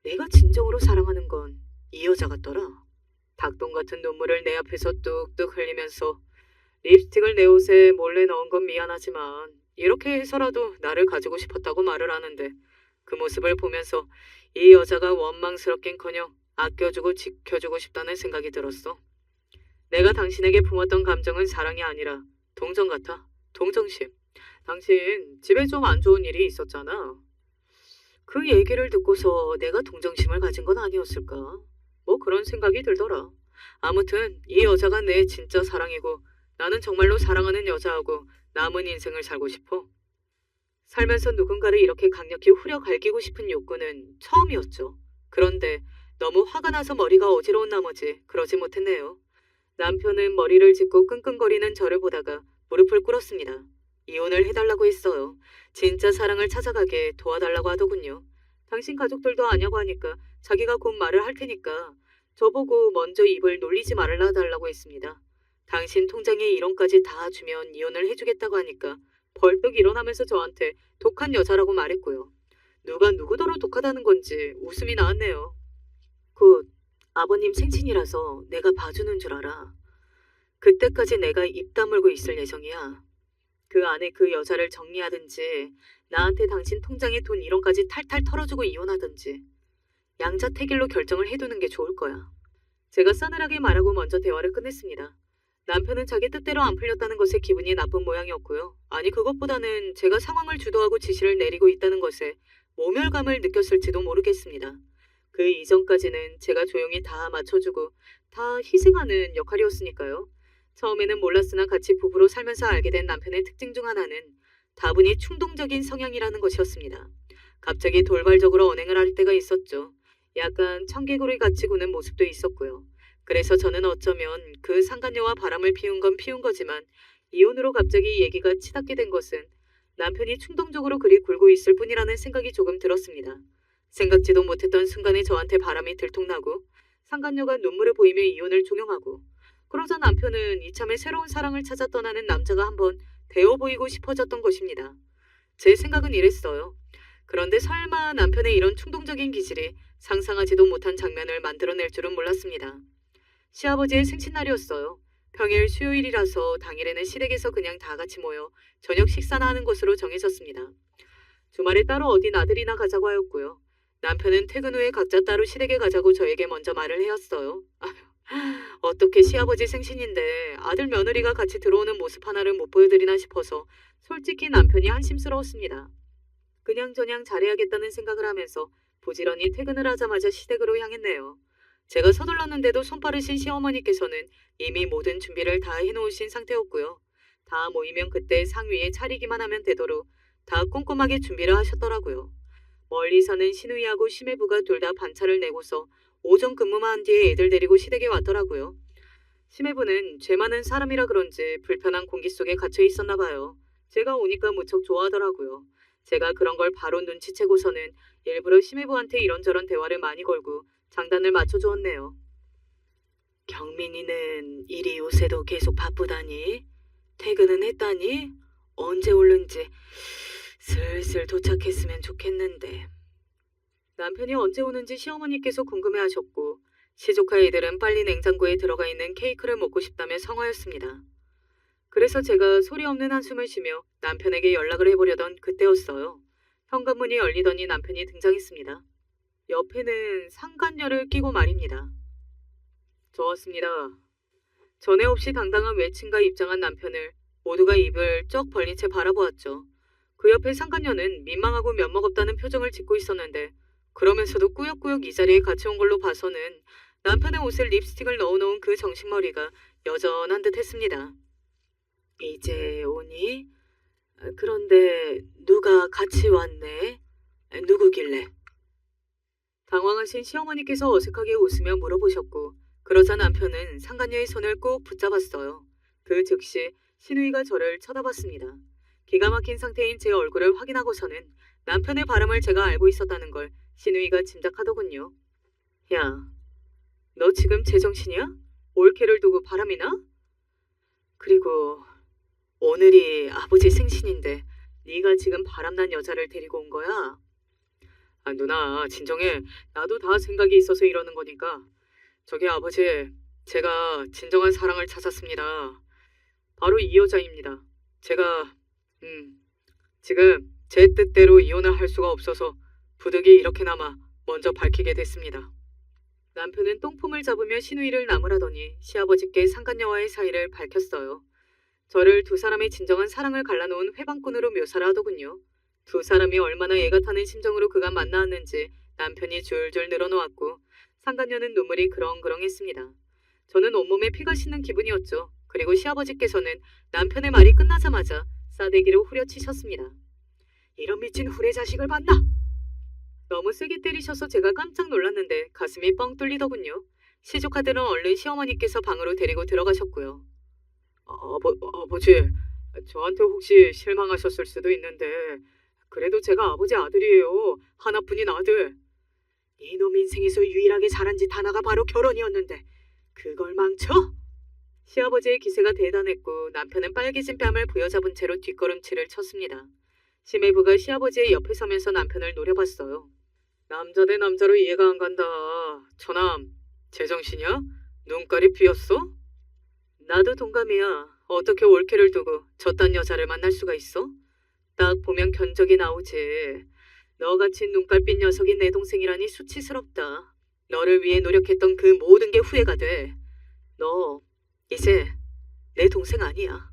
내가 진정으로 사랑하는 건 이 여자 같더라. 닭똥 같은 눈물을 내 앞에서 뚝뚝 흘리면서 립스틱을 내 옷에 몰래 넣은 건 미안하지만 이렇게 해서라도 나를 가지고 싶었다고 말을 하는데 그 모습을 보면서 이 여자가 원망스럽긴커녕 아껴주고 지켜주고 싶다는 생각이 들었어. 내가 당신에게 품었던 감정은 사랑이 아니라 동정 같아. 동정심. 당신 집에 좀 안 좋은 일이 있었잖아. 그 얘기를 듣고서 내가 동정심을 가진 건 아니었을까? 뭐 그런 생각이 들더라. 아무튼 이 여자가 내 진짜 사랑이고 나는 정말로 사랑하는 여자하고 남은 인생을 살고 싶어. 살면서 누군가를 이렇게 강력히 후려 갈기고 싶은 욕구는 처음이었죠. 그런데 너무 화가 나서 머리가 어지러운 나머지 그러지 못했네요. 남편은 머리를 짚고 끙끙거리는 저를 보다가 무릎을 꿇었습니다. 이혼을 해달라고 했어요. 진짜 사랑을 찾아가게 도와달라고 하더군요. 당신 가족들도 아냐고 하니까 자기가 곧 말을 할 테니까 저보고 먼저 입을 놀리지 말라 달라고 했습니다. 당신 통장에 1원까지 다 주면 이혼을 해주겠다고 하니까 벌떡 일어나면서 저한테 독한 여자라고 말했고요. 누가 누구더러 독하다는 건지 웃음이 나왔네요. 곧 아버님 생신이라서 내가 봐주는 줄 알아. 그때까지 내가 입 다물고 있을 예정이야. 그 안에 그 여자를 정리하든지 나한테 당신 통장에 돈 1원까지 탈탈 털어주고 이혼하든지 양자택일로 결정을 해두는 게 좋을 거야. 제가 싸늘하게 말하고 먼저 대화를 끝냈습니다. 남편은 자기 뜻대로 안 풀렸다는 것에 기분이 나쁜 모양이었고요. 아니 그것보다는 제가 상황을 주도하고 지시를 내리고 있다는 것에 모멸감을 느꼈을지도 모르겠습니다. 그 이전까지는 제가 조용히 다 맞춰주고 다 희생하는 역할이었으니까요. 처음에는 몰랐으나 같이 부부로 살면서 알게 된 남편의 특징 중 하나는 다분히 충동적인 성향이라는 것이었습니다. 갑자기 돌발적으로 언행을 할 때가 있었죠. 약간 청개구리 같이 구는 모습도 있었고요. 그래서 저는 어쩌면 그 상간녀와 바람을 피운 건 피운 거지만 이혼으로 갑자기 얘기가 치닫게 된 것은 남편이 충동적으로 그리 굴고 있을 뿐이라는 생각이 조금 들었습니다. 생각지도 못했던 순간에 저한테 바람이 들통나고 상간녀가 눈물을 보이며 이혼을 종용하고 그러자 남편은 이참에 새로운 사랑을 찾아 떠나는 남자가 한번 되어 보이고 싶어졌던 것입니다. 제 생각은 이랬어요. 그런데 설마 남편의 이런 충동적인 기질이 상상하지도 못한 장면을 만들어낼 줄은 몰랐습니다. 시아버지의 생신날이었어요. 평일 수요일이라서 당일에는 시댁에서 그냥 다 같이 모여 저녁 식사나 하는 것으로 정해졌습니다. 주말에 따로 어디 나들이나 가자고 하였고요. 남편은 퇴근 후에 각자 따로 시댁에 가자고 저에게 먼저 말을 해왔어요. 아휴, 어떻게 시아버지 생신인데 아들 며느리가 같이 들어오는 모습 하나를 못 보여드리나 싶어서 솔직히 남편이 한심스러웠습니다. 그냥저냥 잘해야겠다는 생각을 하면서 부지런히 퇴근을 하자마자 시댁으로 향했네요. 제가 서둘렀는데도 손빠르신 시어머니께서는 이미 모든 준비를 다 해놓으신 상태였고요. 다 모이면 그때 상위에 차리기만 하면 되도록 다 꼼꼼하게 준비를 하셨더라고요. 멀리 사는 시누이하고 시매부가 둘 다 반차를 내고서 오전 근무만 한 뒤에 애들 데리고 시댁에 왔더라고요. 시매부는 죄 많은 사람이라 그런지 불편한 공기 속에 갇혀 있었나 봐요. 제가 오니까 무척 좋아하더라고요. 제가 그런 걸 바로 눈치채고서는 일부러 시매부한테 이런저런 대화를 많이 걸고 장단을 맞춰주었네요. 경민이는 일이 요새도 계속 바쁘다니? 퇴근은 했다니? 언제 오는지 슬슬 도착했으면 좋겠는데. 남편이 언제 오는지 시어머니께서 궁금해하셨고 시조카 애들은 빨리 냉장고에 들어가 있는 케이크를 먹고 싶다며 성화였습니다. 그래서 제가 소리 없는 한숨을 쉬며 남편에게 연락을 해보려던 그때였어요. 현관문이 열리더니 남편이 등장했습니다. 옆에는 상간녀를 끼고 말입니다. 저 왔습니다. 전에 없이 당당한 외침과 입장한 남편을 모두가 입을 쩍 벌린 채 바라보았죠. 그 옆에 상간녀는 민망하고 면목없다는 표정을 짓고 있었는데 그러면서도 꾸역꾸역 이 자리에 같이 온 걸로 봐서는 남편의 옷에 립스틱을 넣어놓은 그 정식머리가 여전한 듯 했습니다. 이제 오니? 그런데 누가 같이 왔네? 누구길래? 당황하신 시어머니께서 어색하게 웃으며 물어보셨고 그러자 남편은 상간녀의 손을 꼭 붙잡았어요. 그 즉시 시누이가 저를 쳐다봤습니다. 기가 막힌 상태인 제 얼굴을 확인하고서는 남편의 바람을 제가 알고 있었다는 걸 시누이가 짐작하더군요. 야, 너 지금 제정신이야? 올케를 두고 바람이나? 그리고 오늘이 아버지 생신인데 네가 지금 바람난 여자를 데리고 온 거야? 아, 누나 진정해. 나도 다 생각이 있어서 이러는 거니까. 저기 아버지, 제가 진정한 사랑을 찾았습니다. 바로 이 여자입니다. 제가 지금 제 뜻대로 이혼을 할 수가 없어서 부득이 이렇게나마 먼저 밝히게 됐습니다. 남편은 똥폼을 잡으며 시누이를 나무라더니 시아버지께 상간녀와의 사이를 밝혔어요. 저를 두 사람의 진정한 사랑을 갈라놓은 회방꾼으로 묘사를 하더군요. 두 사람이 얼마나 애가 타는 심정으로 그간 만나왔는지 남편이 줄줄 늘어놓았고 상간녀는 눈물이 그렁그렁했습니다. 저는 온몸에 피가 시는 기분이었죠. 그리고 시아버지께서는 남편의 말이 끝나자마자 싸대기로 후려치셨습니다. 이런 미친 후레 자식을 봤나? 너무 세게 때리셔서 제가 깜짝 놀랐는데 가슴이 뻥 뚫리더군요. 시조카들은 얼른 시어머니께서 방으로 데리고 들어가셨고요. 아버지, 저한테 혹시 실망하셨을 수도 있는데 그래도 제가 아버지 아들이에요. 하나뿐인 아들. 이놈 인생에서 유일하게 잘한 짓 하나가 바로 결혼이었는데 그걸 망쳐? 시아버지의 기세가 대단했고 남편은 빨개진 뺨을 부여잡은 채로 뒷걸음질을 쳤습니다. 시매부가 시아버지의 옆에 서면서 남편을 노려봤어요. 남자 대 남자로 이해가 안 간다. 저남, 제정신이야? 눈깔이 비었어? 나도 동감이야. 어떻게 올케를 두고 저딴 여자를 만날 수가 있어? 딱 보면 견적이 나오지. 너같이 눈깔빛 녀석이 내 동생이라니 수치스럽다. 너를 위해 노력했던 그 모든 게 후회가 돼. 너 이제 내 동생 아니야.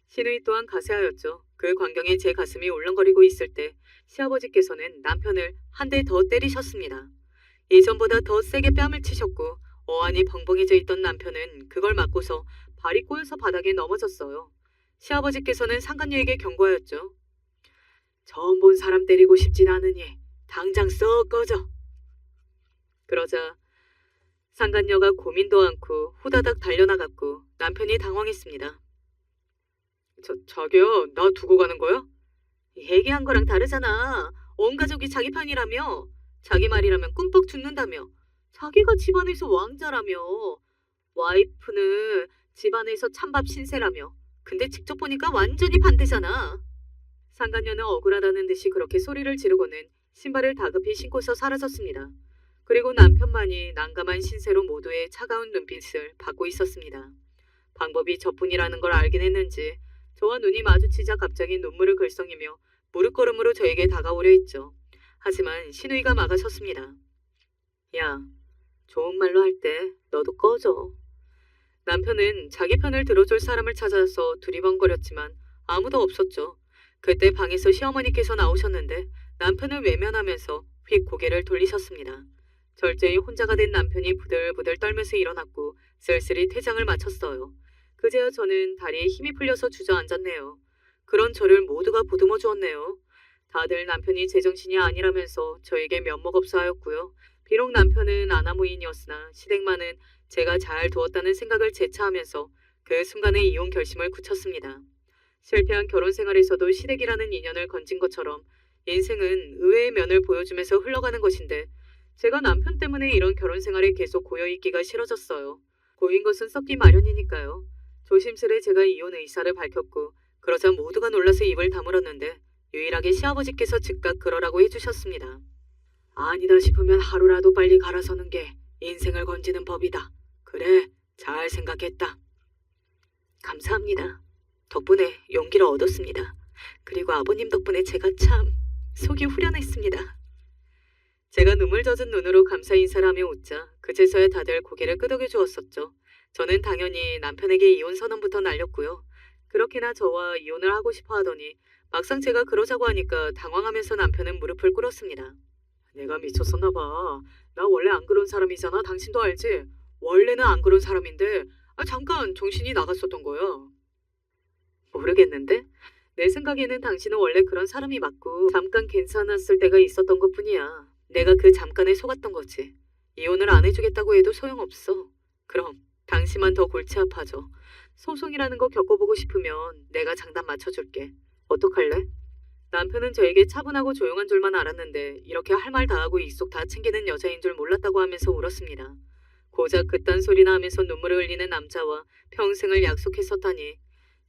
신우이 또한 가세하였죠. 그 광경에 제 가슴이 울렁거리고 있을 때 시아버지께서는 남편을 한 대 더 때리셨습니다. 예전보다 더 세게 뺨을 치셨고 어안이 벙벙해져 있던 남편은 그걸 맞고서 발이 꼬여서 바닥에 넘어졌어요. 시아버지께서는 상간녀에게 경고하였죠. 처음 본 사람 때리고 싶진 않으니 당장 썩 꺼져. 그러자 상간녀가 고민도 않고 후다닥 달려나갔고 남편이 당황했습니다. 자기야, 나 두고 가는 거야? 얘기한 거랑 다르잖아. 온 가족이 자기 편이라며. 자기 말이라면 꿈뻑 죽는다며. 자기가 집안에서 왕자라며. 와이프는 집안에서 찬밥 신세라며. 근데 직접 보니까 완전히 반대잖아. 상간녀는 억울하다는 듯이 그렇게 소리를 지르고는 신발을 다급히 신고서 사라졌습니다. 그리고 남편만이 난감한 신세로 모두의 차가운 눈빛을 받고 있었습니다. 방법이 저뿐이라는 걸 알긴 했는지 저와 눈이 마주치자 갑자기 눈물을 글썽이며 무릎걸음으로 저에게 다가오려 했죠. 하지만 신우이가 막아섰습니다. 야, 좋은 말로 할 때 너도 꺼져. 남편은 자기 편을 들어줄 사람을 찾아서 두리번거렸지만 아무도 없었죠. 그때 방에서 시어머니께서 나오셨는데 남편을 외면하면서 휙 고개를 돌리셨습니다. 절제히 혼자가 된 남편이 부들부들 떨면서 일어났고 쓸쓸히 퇴장을 마쳤어요. 그제야 저는 다리에 힘이 풀려서 주저앉았네요. 그런 저를 모두가 보듬어 주었네요. 다들 남편이 제정신이 아니라면서 저에게 면목없어 하였고요. 비록 남편은 아나무인이었으나 시댁만은 제가 잘 두었다는 생각을 재차하면서 그 순간에 이혼 결심을 굳혔습니다. 실패한 결혼 생활에서도 시댁이라는 인연을 건진 것처럼 인생은 의외의 면을 보여주면서 흘러가는 것인데 제가 남편 때문에 이런 결혼 생활에 계속 고여있기가 싫어졌어요. 고인 것은 썩기 마련이니까요. 조심스레 제가 이혼 의사를 밝혔고 그러자 모두가 놀라서 입을 다물었는데 유일하게 시아버지께서 즉각 그러라고 해주셨습니다. 아니다 싶으면 하루라도 빨리 갈아서는 게 인생을 건지는 법이다. 그래, 잘 생각했다. 감사합니다. 덕분에 용기를 얻었습니다. 그리고 아버님 덕분에 제가 참 속이 후련했습니다. 제가 눈물 젖은 눈으로 감사 인사를 하며 웃자 그제서야 다들 고개를 끄덕여 주었었죠. 저는 당연히 남편에게 이혼 선언부터 날렸고요. 그렇게나 저와 이혼을 하고 싶어 하더니 막상 제가 그러자고 하니까 당황하면서 남편은 무릎을 꿇었습니다. 내가 미쳤었나 봐. 나 원래 안 그런 사람이잖아. 당신도 알지? 원래는 안 그런 사람인데 잠깐 정신이 나갔었던 거야. 모르겠는데? 내 생각에는 당신은 원래 그런 사람이 맞고 잠깐 괜찮았을 때가 있었던 것뿐이야. 내가 그 잠깐에 속았던 거지. 이혼을 안 해주겠다고 해도 소용없어. 그럼 당신만 더 골치 아파져. 소송이라는 거 겪어보고 싶으면 내가 장단 맞춰줄게. 어떡할래? 남편은 저에게 차분하고 조용한 줄만 알았는데 이렇게 할 말 다 하고 입속 다 챙기는 여자인 줄 몰랐다고 하면서 울었습니다. 고작 그딴 소리나 하면서 눈물을 흘리는 남자와 평생을 약속했었다니.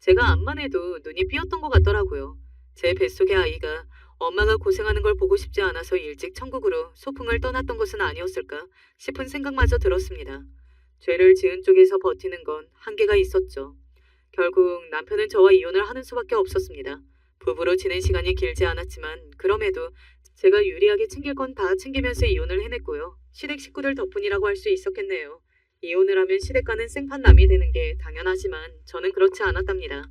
제가 암만 해도 눈이 삐었던 것 같더라고요. 제 뱃속의 아이가 엄마가 고생하는 걸 보고 싶지 않아서 일찍 천국으로 소풍을 떠났던 것은 아니었을까 싶은 생각마저 들었습니다. 죄를 지은 쪽에서 버티는 건 한계가 있었죠. 결국 남편은 저와 이혼을 하는 수밖에 없었습니다. 부부로 지낸 시간이 길지 않았지만 그럼에도 제가 유리하게 챙길 건 다 챙기면서 이혼을 해냈고요. 시댁 식구들 덕분이라고 할 수 있었겠네요. 이혼을 하면 시댁과는 생판남이 되는 게 당연하지만 저는 그렇지 않았답니다.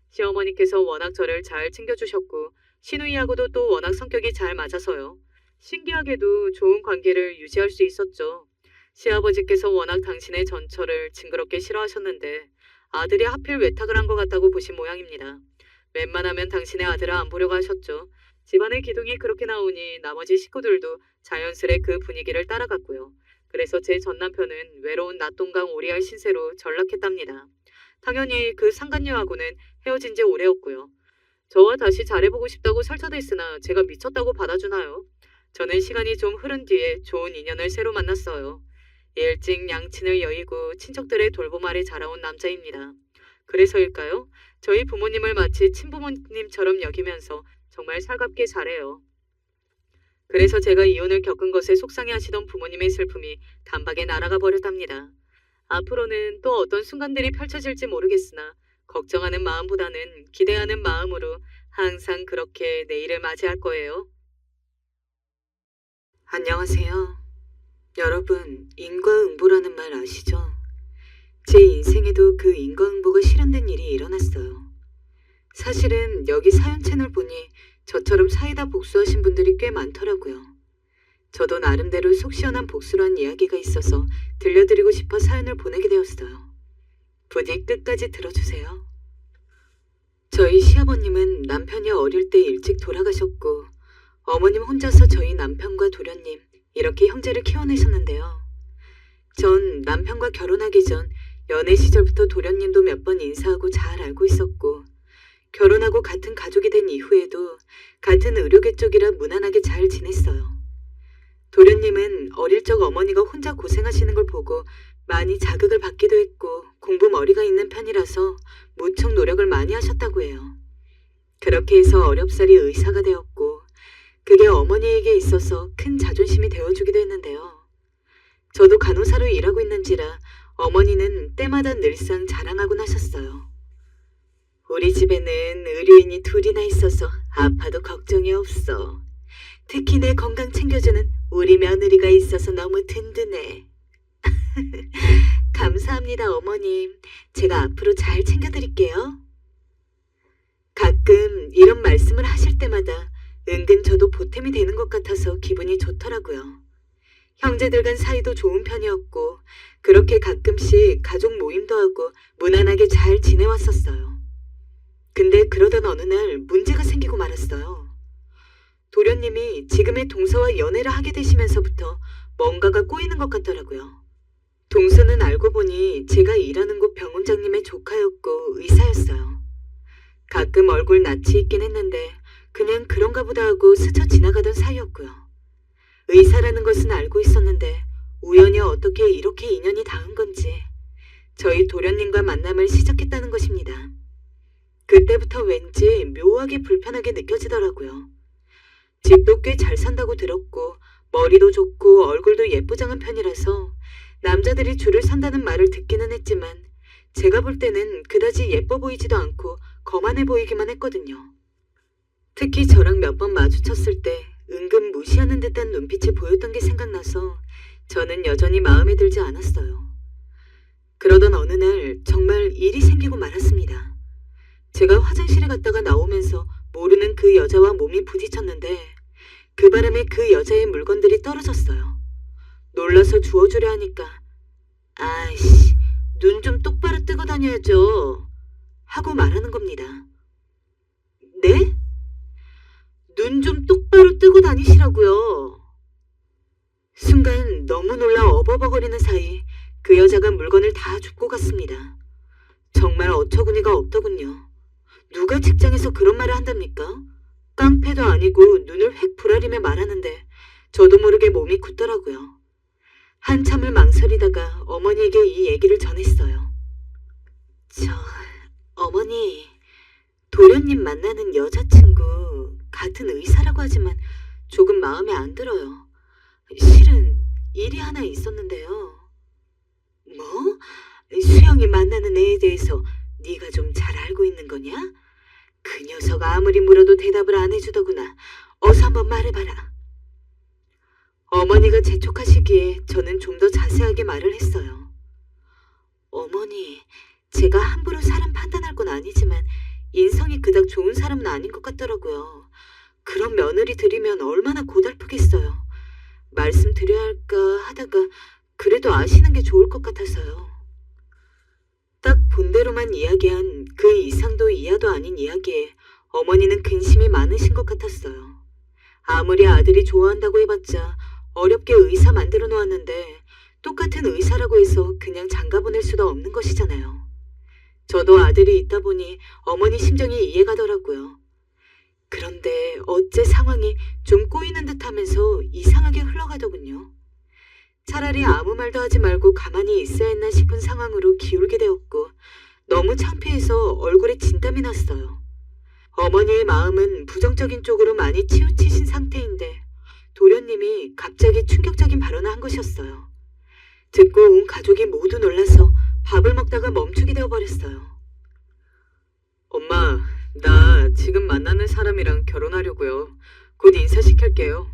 시어머니께서 워낙 저를 잘 챙겨주셨고 시누이하고도 또 워낙 성격이 잘 맞아서요. 신기하게도 좋은 관계를 유지할 수 있었죠. 시아버지께서 워낙 당신의 전처를 징그럽게 싫어하셨는데 아들이 하필 외탁을 한 것 같다고 보신 모양입니다. 웬만하면 당신의 아들을 안 보려고 하셨죠. 집안의 기둥이 그렇게 나오니 나머지 식구들도 자연스레 그 분위기를 따라갔고요. 그래서 제 전남편은 외로운 낫동강 오리알 신세로 전락했답니다. 당연히 그 상간녀하고는 헤어진 지 오래였고요. 저와 다시 잘해보고 싶다고 설쳐댔으나 제가 미쳤다고 받아주나요? 저는 시간이 좀 흐른 뒤에 좋은 인연을 새로 만났어요. 일찍 양친을 여의고 친척들의 돌봄 아래 자라온 남자입니다. 그래서일까요? 저희 부모님을 마치 친부모님처럼 여기면서 정말 살갑게 잘해요. 그래서 제가 이혼을 겪은 것에 속상해하시던 부모님의 슬픔이 단박에 날아가 버렸답니다. 앞으로는 또 어떤 순간들이 펼쳐질지 모르겠으나 걱정하는 마음보다는 기대하는 마음으로 항상 그렇게 내일을 맞이할 거예요. 안녕하세요. 여러분, 인과응보라는 말 아시죠? 제 인생에도 그 인과응보가 실현된 일이 일어났어요. 사실은 여기 사연 채널 보니 저처럼 사이다 복수하신 분들이 꽤 많더라고요. 저도 나름대로 속 시원한 복수란 이야기가 있어서 들려드리고 싶어 사연을 보내게 되었어요. 부디 끝까지 들어주세요. 저희 시아버님은 남편이 어릴 때 일찍 돌아가셨고 어머님 혼자서 저희 남편과 도련님 이렇게 형제를 키워내셨는데요. 전 남편과 결혼하기 전 연애 시절부터 도련님도 몇 번 인사하고 잘 알고 있었고 결혼하고 같은 가족이 된 이후에도 같은 의료계 쪽이라 무난하게 잘 지냈어요. 도련님은 어릴 적 어머니가 혼자 고생하시는 걸 보고 많이 자극을 받기도 했고 공부 머리가 있는 편이라서 무척 노력을 많이 하셨다고 해요. 그렇게 해서 어렵사리 의사가 되었고 그게 어머니에게 있어서 큰 자존심이 되어주기도 했는데요. 저도 간호사로 일하고 있는지라 어머니는 때마다 늘상 자랑하곤 하셨어요. 우리 집에는 의료인이 둘이나 있어서 아파도 걱정이 없어. 특히 내 건강 챙겨주는 우리 며느리가 있어서 너무 든든해. 감사합니다, 어머님. 제가 앞으로 잘 챙겨드릴게요. 가끔 이런 말씀을 하실 때마다 은근 저도 보탬이 되는 것 같아서 기분이 좋더라고요. 형제들 간 사이도 좋은 편이었고 그렇게 가끔씩 가족 모임도 하고 무난하게 잘 지내왔었어요. 근데 그러던 어느 날 문제가 생기고 말았어요. 도련님이 지금의 동서와 연애를 하게 되시면서부터 뭔가가 꼬이는 것 같더라고요. 동서는 알고 보니 제가 일하는 곳 병원장님의 조카였고 의사였어요. 가끔 얼굴 낯이 있긴 했는데 그냥 그런가 보다 하고 스쳐 지나가던 사이였고요. 의사라는 것은 알고 있었는데 우연히 어떻게 이렇게 인연이 닿은 건지 저희 도련님과 만남을 시작했다는 것입니다. 그때부터 왠지 묘하게 불편하게 느껴지더라고요. 집도 꽤 잘 산다고 들었고 머리도 좋고 얼굴도 예쁘장한 편이라서 남자들이 줄을 선다는 말을 듣기는 했지만 제가 볼 때는 그다지 예뻐 보이지도 않고 거만해 보이기만 했거든요. 특히 저랑 몇 번 마주쳤을 때 은근 무시하는 듯한 눈빛을 보였던 게 생각나서 저는 여전히 마음에 들지 않았어요. 그러던 어느 날 정말 일이 생기고 말았습니다. 제가 화장실에 갔다가 나오면서 모르는 그 여자와 몸이 부딪혔는데 그 바람에 그 여자의 물건들이 떨어졌어요. 놀라서 주워주려 하니까 아이씨, 눈 좀 똑바로 뜨고 다녀야죠 하고 말하는 겁니다. 네? 눈 좀 똑바로 뜨고 다니시라고요. 순간 너무 놀라 어버버거리는 사이 그 여자가 물건을 다 줍고 갔습니다. 정말 어처구니가 없더군요. 누가 직장에서 그런 말을 한답니까? 깡패도 아니고 눈을 획 부라리며 말하는데 저도 모르게 몸이 굳더라고요. 한참을 망설이다가 어머니에게 이 얘기를 전했어요. 어머니, 도련님 만나는 여자친구 같은 의사라고 하지만 조금 마음에 안 들어요. 실은 일이 하나 있었는데요. 뭐? 수영이 만나는 애에 대해서 네가 좀 잘 알고 있는 거냐? 그 녀석 아무리 물어도 대답을 안 해주더구나. 어서 한번 말해봐라. 어머니가 재촉하시기에 저는 좀 더 자세하게 말을 했어요. 어머니, 제가 함부로 사람 판단할 건 아니지만 인성이 그닥 좋은 사람은 아닌 것 같더라고요. 그런 며느리 들이면 얼마나 고달프겠어요. 말씀드려야 할까 하다가 그래도 아시는 게 좋을 것 같아서요. 딱 본대로만 이야기한 그 이상도 이하도 아닌 이야기에 어머니는 근심이 많으신 것 같았어요. 아무리 아들이 좋아한다고 해봤자 어렵게 의사 만들어 놓았는데 똑같은 의사라고 해서 그냥 장가 보낼 수도 없는 것이잖아요. 저도 아들이 있다 보니 어머니 심정이 이해가더라고요. 그런데 어째 상황이 좀 꼬이는 듯 하면서 이상하게 흘러가더군요. 차라리 아무 말도 하지 말고 가만히 있어야 했나 싶은 상황으로 기울게 되었고 너무 창피해서 얼굴에 진땀이 났어요. 어머니의 마음은 부정적인 쪽으로 많이 치우치신 상태인데 도련님이 갑자기 충격적인 발언을 한 것이었어요. 듣고 온 가족이 모두 놀라서 밥을 먹다가 멈추게 되어버렸어요. 엄마, 나 지금 만나는 사람이랑 결혼하려고요. 곧 인사시킬게요.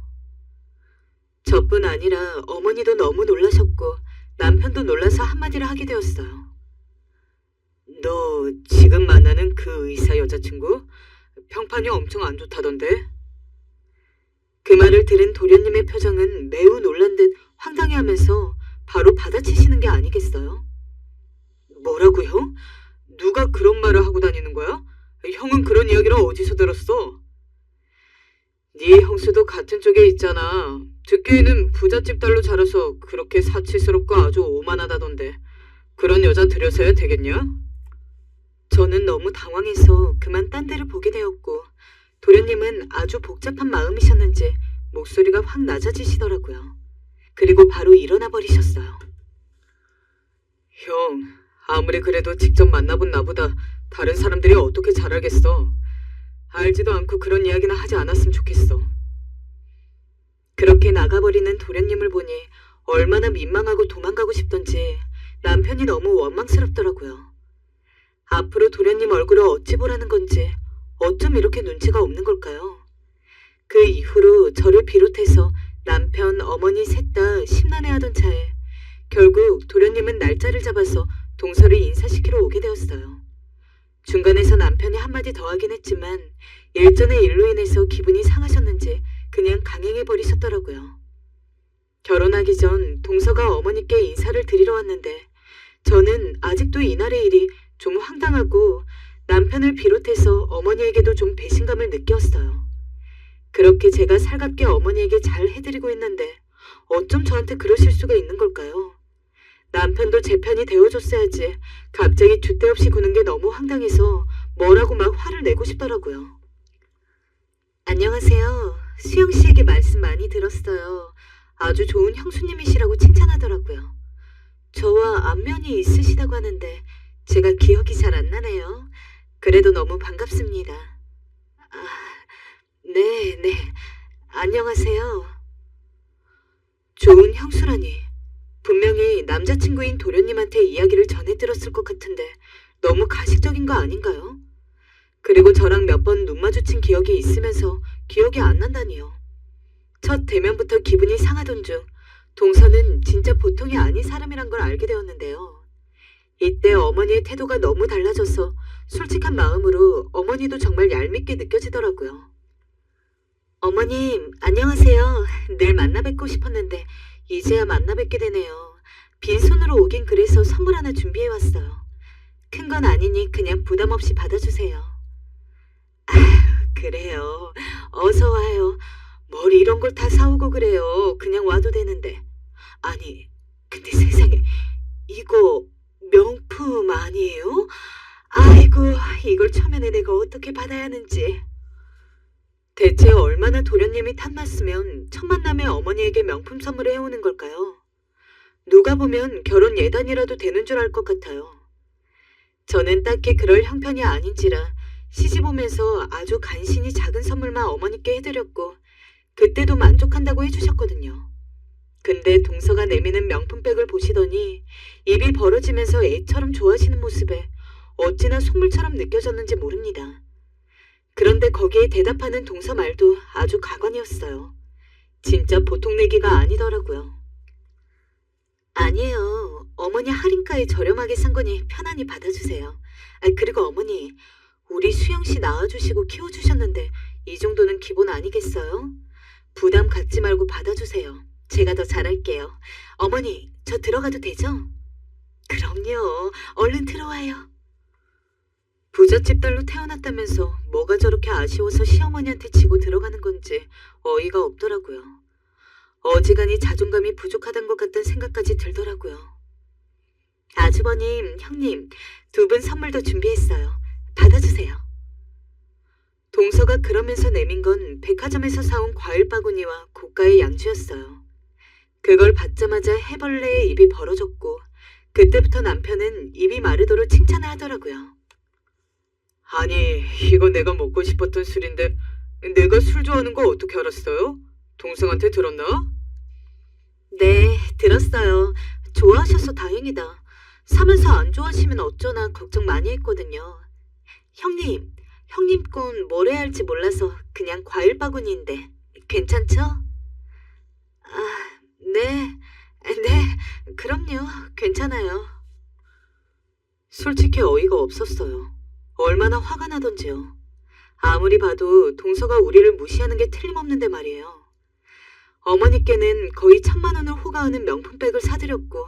저뿐 아니라 어머니도 너무 놀라셨고 남편도 놀라서 한마디를 하게 되었어요. 너 지금 만나는 그 의사 여자친구? 평판이 엄청 안 좋다던데? 그 말을 들은 도련님의 표정은 매우 놀란 듯 황당해하면서 바로 받아치시는 게 아니겠어요? 뭐라고요? 누가 그런 말을 하고 다니는 거야? 형은 그런 이야기를 어디서 들었어? 네 형수도 같은 쪽에 있잖아. 듣기에는 부잣집 딸로 자라서 그렇게 사치스럽고 아주 오만하다던데. 그런 여자 들여서야 되겠냐? 저는 너무 당황해서 그만 딴 데를 보게 되었고 도련님은 아주 복잡한 마음이셨는지 목소리가 확 낮아지시더라고요. 그리고 바로 일어나 버리셨어요. 형, 아무리 그래도 직접 만나본 나보다 다른 사람들이 어떻게 잘 알겠어. 알지도 않고 그런 이야기나 하지 않았으면 좋겠어. 그렇게 나가버리는 도련님을 보니 얼마나 민망하고 도망가고 싶던지 남편이 너무 원망스럽더라고요. 앞으로 도련님 얼굴을 어찌 보라는 건지 어쩜 이렇게 눈치가 없는 걸까요? 그 이후로 저를 비롯해서 남편, 어머니 셋 다 심란해하던 차에 결국 도련님은 날짜를 잡아서 동서를 인사시키러 오게 되었어요. 중간에서 남편이 한마디 더 하긴 했지만 일전의 일로 인해서 기분이 상하셨는지 그냥 강행해버리셨더라고요. 결혼하기 전 동서가 어머니께 인사를 드리러 왔는데 저는 아직도 이날의 일이 좀 황당하고 남편을 비롯해서 어머니에게도 좀 배신감을 느꼈어요. 그렇게 제가 살갑게 어머니에게 잘 해드리고 있는데 어쩜 저한테 그러실 수가 있는 걸까요? 남편도 제 편이 되어줬어야지 갑자기 줏대 없이 구는 게 너무 황당해서 뭐라고 막 화를 내고 싶더라고요. 안녕하세요. 수영 씨에게 말씀 많이 들었어요. 아주 좋은 형수님이시라고 칭찬하더라고요. 저와 안면이 있으시다고 하는데 제가 기억이 잘 안 나네요. 그래도 너무 반갑습니다. 아, 네. 안녕하세요. 좋은 형수라니. 분명히 남자친구인 도련님한테 이야기를 전해 들었을 것 같은데 너무 가식적인 거 아닌가요? 그리고 저랑 몇 번 눈 마주친 기억이 있으면서 기억이 안 난다니요. 첫 대면부터 기분이 상하던 중 동서는 진짜 보통이 아닌 사람이란 걸 알게 되었는데요. 이때 어머니의 태도가 너무 달라져서 솔직한 마음으로 어머니도 정말 얄밉게 느껴지더라고요. 어머님, 안녕하세요. 늘 만나 뵙고 싶었는데 이제야 만나 뵙게 되네요. 빈손으로 오긴 그래서 선물 하나 준비해 왔어요. 큰 건 아니니 그냥 부담 없이 받아주세요. 아휴, 그래요. 어서 와요. 뭘 이런 걸 다 사오고 그래요. 그냥 와도 되는데. 아니, 근데 세상에, 이거 명품 아니에요? 아이고, 이걸 초면에 내가 어떻게 받아야 하는지. 대체 얼마나 도련님이 탐났으면 첫 만남에 어머니에게 명품 선물을 해오는 걸까요? 누가 보면 결혼 예단이라도 되는 줄 알 것 같아요. 저는 딱히 그럴 형편이 아닌지라 시집 오면서 아주 간신히 작은 선물만 어머니께 해드렸고 그때도 만족한다고 해주셨거든요. 근데 동서가 내미는 명품백을 보시더니 입이 벌어지면서 애처럼 좋아하시는 모습에 어찌나 속물처럼 느껴졌는지 모릅니다. 그런데 거기에 대답하는 동서 말도 아주 가관이었어요. 진짜 보통 내기가 아니더라고요. 아니에요. 어머니 할인가에 저렴하게 산 거니 편안히 받아주세요. 그리고 어머니, 우리 수영씨 낳아주시고 키워주셨는데 이 정도는 기본 아니겠어요? 부담 갖지 말고 받아주세요. 제가 더 잘할게요. 어머니, 저 들어가도 되죠? 그럼요. 얼른 들어와요. 부잣집 딸로 태어났다면서 뭐가 저렇게 아쉬워서 시어머니한테 지고 들어가는 건지 어이가 없더라고요. 어지간히 자존감이 부족하단 것 같다는 생각까지 들더라고요. 아주버님, 형님, 두 분 선물 더 준비했어요. 받아주세요. 동서가 그러면서 내민 건 백화점에서 사온 과일 바구니와 고가의 양주였어요. 그걸 받자마자 해벌레의 입이 벌어졌고 그때부터 남편은 입이 마르도록 칭찬을 하더라고요. 아니, 이거 내가 먹고 싶었던 술인데 내가 술 좋아하는 거 어떻게 알았어요? 동생한테 들었나? 네, 들었어요. 좋아하셔서 다행이다. 사면서 안 좋아하시면 어쩌나 걱정 많이 했거든요. 형님 건 뭘 해야 할지 몰라서 그냥 과일 바구니인데 괜찮죠? 아, 네, 그럼요. 괜찮아요. 솔직히 어이가 없었어요. 얼마나 화가 나던지요. 아무리 봐도 동서가 우리를 무시하는 게 틀림없는데 말이에요. 어머니께는 거의 1,000만 원을 호가하는 명품백을 사드렸고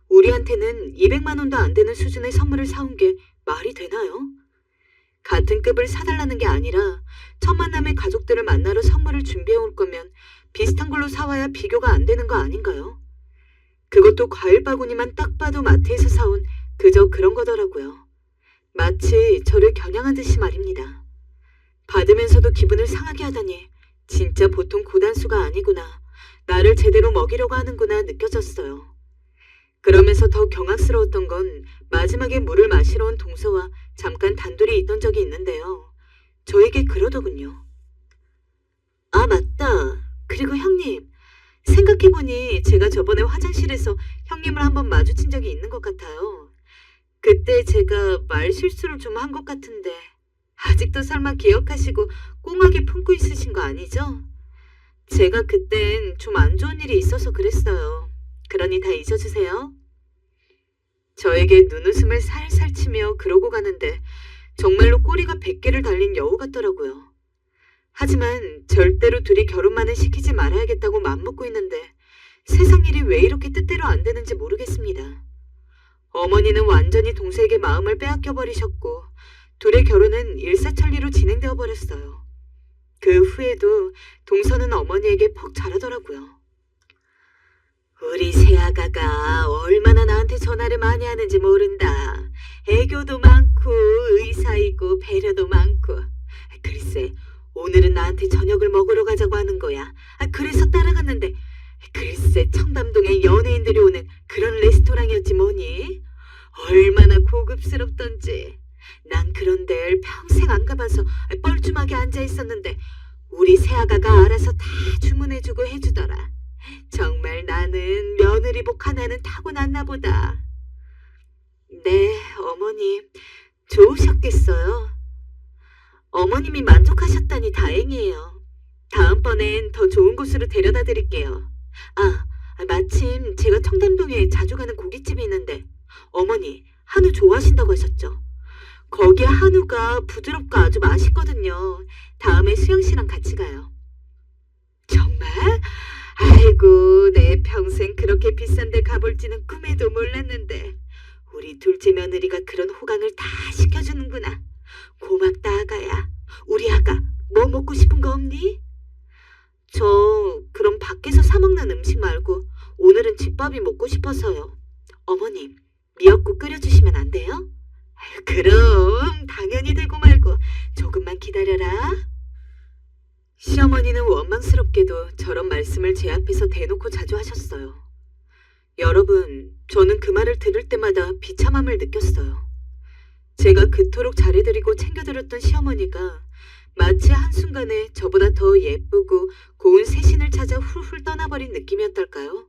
우리한테는 200만 원도 안 되는 수준의 선물을 사온 게 말이 되나요? 같은 급을 사달라는 게 아니라 첫 만남의 가족들을 만나러 선물을 준비해 올 거면 비슷한 걸로 사와야 비교가 안 되는 거 아닌가요? 그것도 과일 바구니만 딱 봐도 마트에서 사온 그저 그런 거더라고요. 마치 저를 겨냥한 듯이 말입니다. 받으면서도 기분을 상하게 하다니 진짜 보통 고단수가 아니구나. 나를 제대로 먹이려고 하는구나 느껴졌어요. 그러면서 더 경악스러웠던 건 마지막에 물을 마시러 온 동서와 잠깐 단둘이 있던 적이 있는데요. 저에게 그러더군요. 아, 맞다. 그리고 형님, 생각해보니 제가 저번에 화장실에서 형님을 한번 마주친 적이 있는 것 같아요. 그때 제가 말 실수를 좀 한 것 같은데 아직도 설마 기억하시고 꽁하게 품고 있으신 거 아니죠? 제가 그땐 좀 안 좋은 일이 있어서 그랬어요. 그러니 다 잊어주세요. 저에게 눈웃음을 살살 치며 그러고 가는데 정말로 꼬리가 100개를 달린 여우 같더라고요. 하지만 절대로 둘이 결혼만은 시키지 말아야겠다고 맘먹고 있는데 세상 일이 왜 이렇게 뜻대로 안 되는지 모르겠습니다. 어머니는 완전히 동서에게 마음을 빼앗겨 버리셨고 둘의 결혼은 일사천리로 진행되어 버렸어요. 그 후에도 동서는 어머니에게 퍽 자라더라고요. 우리 새아가가 얼마나 나한테 전화를 많이 하는지 모른다. 애교도 많고 의사이고 배려도 많고. 글쎄, 오늘은 나한테 저녁을 먹으러 가자고 하는 거야. 그래서 따라갔는데 글쎄 청담동에 연예인들이 오는 그런 레스토랑이었지 뭐니. 얼마나 고급스럽던지. 난 그런 데를 평생 안 가봐서 뻘쭘하게 앉아 있었는데 우리 새아가가 알아서 다 주문해주고 해주더라. 정말 나는 며느리복 하나는 타고났나 보다. 네, 어머니 좋으셨겠어요. 어머님이 만족하셨다니 다행이에요. 다음번엔 더 좋은 곳으로 데려다 드릴게요. 아, 마침 제가 청담동에 자주 가는 고깃집이 있는데 어머니 한우 좋아하신다고 하셨죠? 거기 한우가 부드럽고 아주 맛있거든요. 다음에 수영 씨랑 같이 가요. 정말? 아이고, 내 평생 그렇게 비싼 데 가볼지는 꿈에도 몰랐는데 우리 둘째 며느리가 그런 호강을 다 시켜주는구나. 고맙다 아가야. 우리 아가 뭐 먹고 싶은 거 없니? 저 그럼 밖에서 사 먹는 음식 말고 오늘은 집밥이 먹고 싶어서요. 어머님, 미역국 끓여주시면 안 돼요? 그럼 당연히 되고 말고 조금만 기다려라. 시어머니는 원망스럽게도 저런 말씀을 제 앞에서 대놓고 자주 하셨어요. 여러분, 저는 그 말을 들을 때마다 비참함을 느꼈어요. 제가 그토록 잘해드리고 챙겨드렸던 시어머니가 마치 한순간에 저보다 더 예쁘고 고운 새 신을 찾아 훌훌 떠나버린 느낌이었달까요?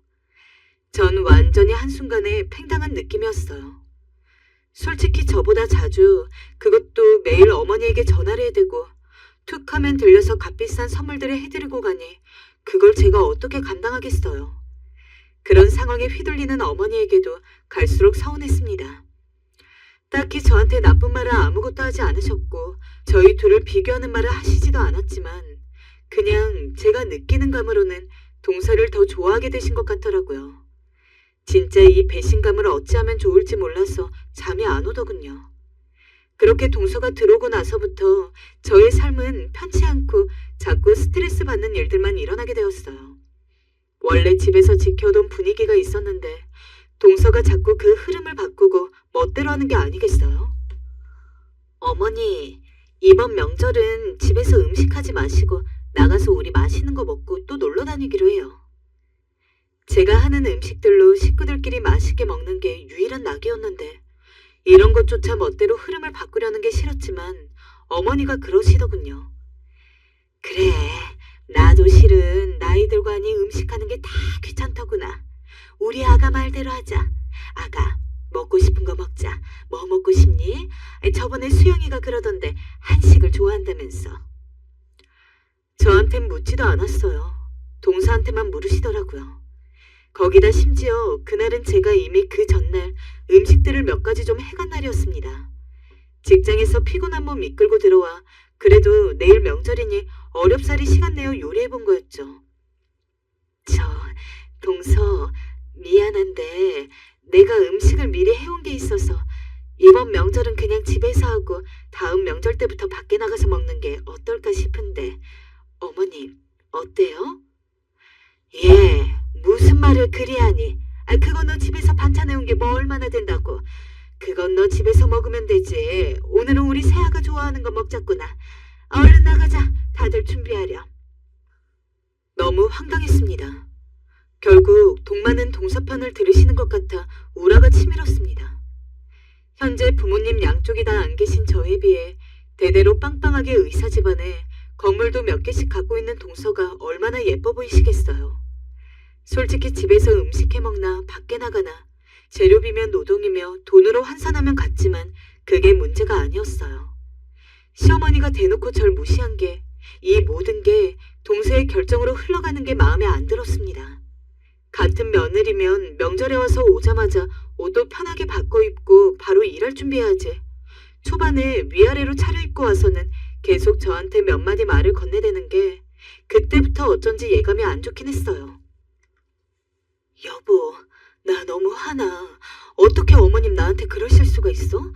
전 완전히 한순간에 팽당한 느낌이었어요. 솔직히 저보다 자주, 그것도 매일 어머니에게 전화를 해대고 툭 하면 들려서 값비싼 선물들을 해드리고 가니 그걸 제가 어떻게 감당하겠어요. 그런 상황에 휘둘리는 어머니에게도 갈수록 서운했습니다. 딱히 저한테 나쁜 말을 아무것도 하지 않으셨고 저희 둘을 비교하는 말을 하시지도 않았지만 그냥 제가 느끼는 감으로는 동서를 더 좋아하게 되신 것 같더라고요. 진짜 이 배신감을 어찌하면 좋을지 몰라서 잠이 안 오더군요. 그렇게 동서가 들어오고 나서부터 저의 삶은 편치 않고 자꾸 스트레스 받는 일들만 일어나게 되었어요. 원래 집에서 지켜오던 분위기가 있었는데 동서가 자꾸 그 흐름을 바꾸고 멋대로 하는 게 아니겠어요? 어머니, 이번 명절은 집에서 음식하지 마시고 나가서 우리 맛있는 거 먹고 또 놀러 다니기로 해요. 제가 하는 음식들로 식구들끼리 맛있게 먹는 게 유일한 낙이었는데 이런 것조차 멋대로 흐름을 바꾸려는 게 싫었지만 어머니가 그러시더군요. 그래, 나도 실은 나이 들고 하니 음식하는 게 다 귀찮더구나. 우리 아가 말대로 하자. 아가, 먹고 싶은 거 먹자. 뭐 먹고 싶니? 저번에 수영이가 그러던데 한식을 좋아한다면서. 저한텐 묻지도 않았어요. 동서한테만 물으시더라고요. 거기다 심지어 그날은 제가 이미 그 전날 음식들을 몇 가지 좀 해간 날이었습니다. 직장에서 피곤한 몸 이끌고 들어와 그래도 내일 명절이니 어렵사리 시간 내어 요리해본 거였죠. 동서, 미안한데 내가 음식을 미리 해온 게 있어서 이번 명절은 그냥 집에서 하고 다음 명절 때부터 밖에 나가서 먹는 게 어떨까 싶은데 어머님, 어때요? 예, 무슨 말을 그리 하니? 그건 너 집에서 반찬 해온 게 뭐 얼마나 된다고. 그건 너 집에서 먹으면 되지. 오늘은 우리 세아가 좋아하는 거 먹자꾸나. 얼른 나가자. 다들 준비하렴. 너무 황당했습니다. 결국 동마는 동서편을 들으시는 것 같아 우라가 치밀었습니다. 현재 부모님 양쪽이 다 안 계신 저에 비해 대대로 빵빵하게 의사 집안에 건물도 몇 개씩 갖고 있는 동서가 얼마나 예뻐 보이시겠어요. 솔직히 집에서 음식 해먹나 밖에 나가나 재료비면 노동이며 돈으로 환산하면 같지만 그게 문제가 아니었어요. 시어머니가 대놓고 절 무시한 게 이 모든 게 동서의 결정으로 흘러가는 게 마음에 안 들었습니다. 같은 며느리면 명절에 와서 오자마자 옷도 편하게 바꿔 입고 바로 일할 준비해야지. 초반에 위아래로 차려입고 와서는 계속 저한테 몇 마디 말을 건네대는 게 그때부터 어쩐지 예감이 안 좋긴 했어요. 여보, 나 너무 화나. 어떻게 어머님 나한테 그러실 수가 있어?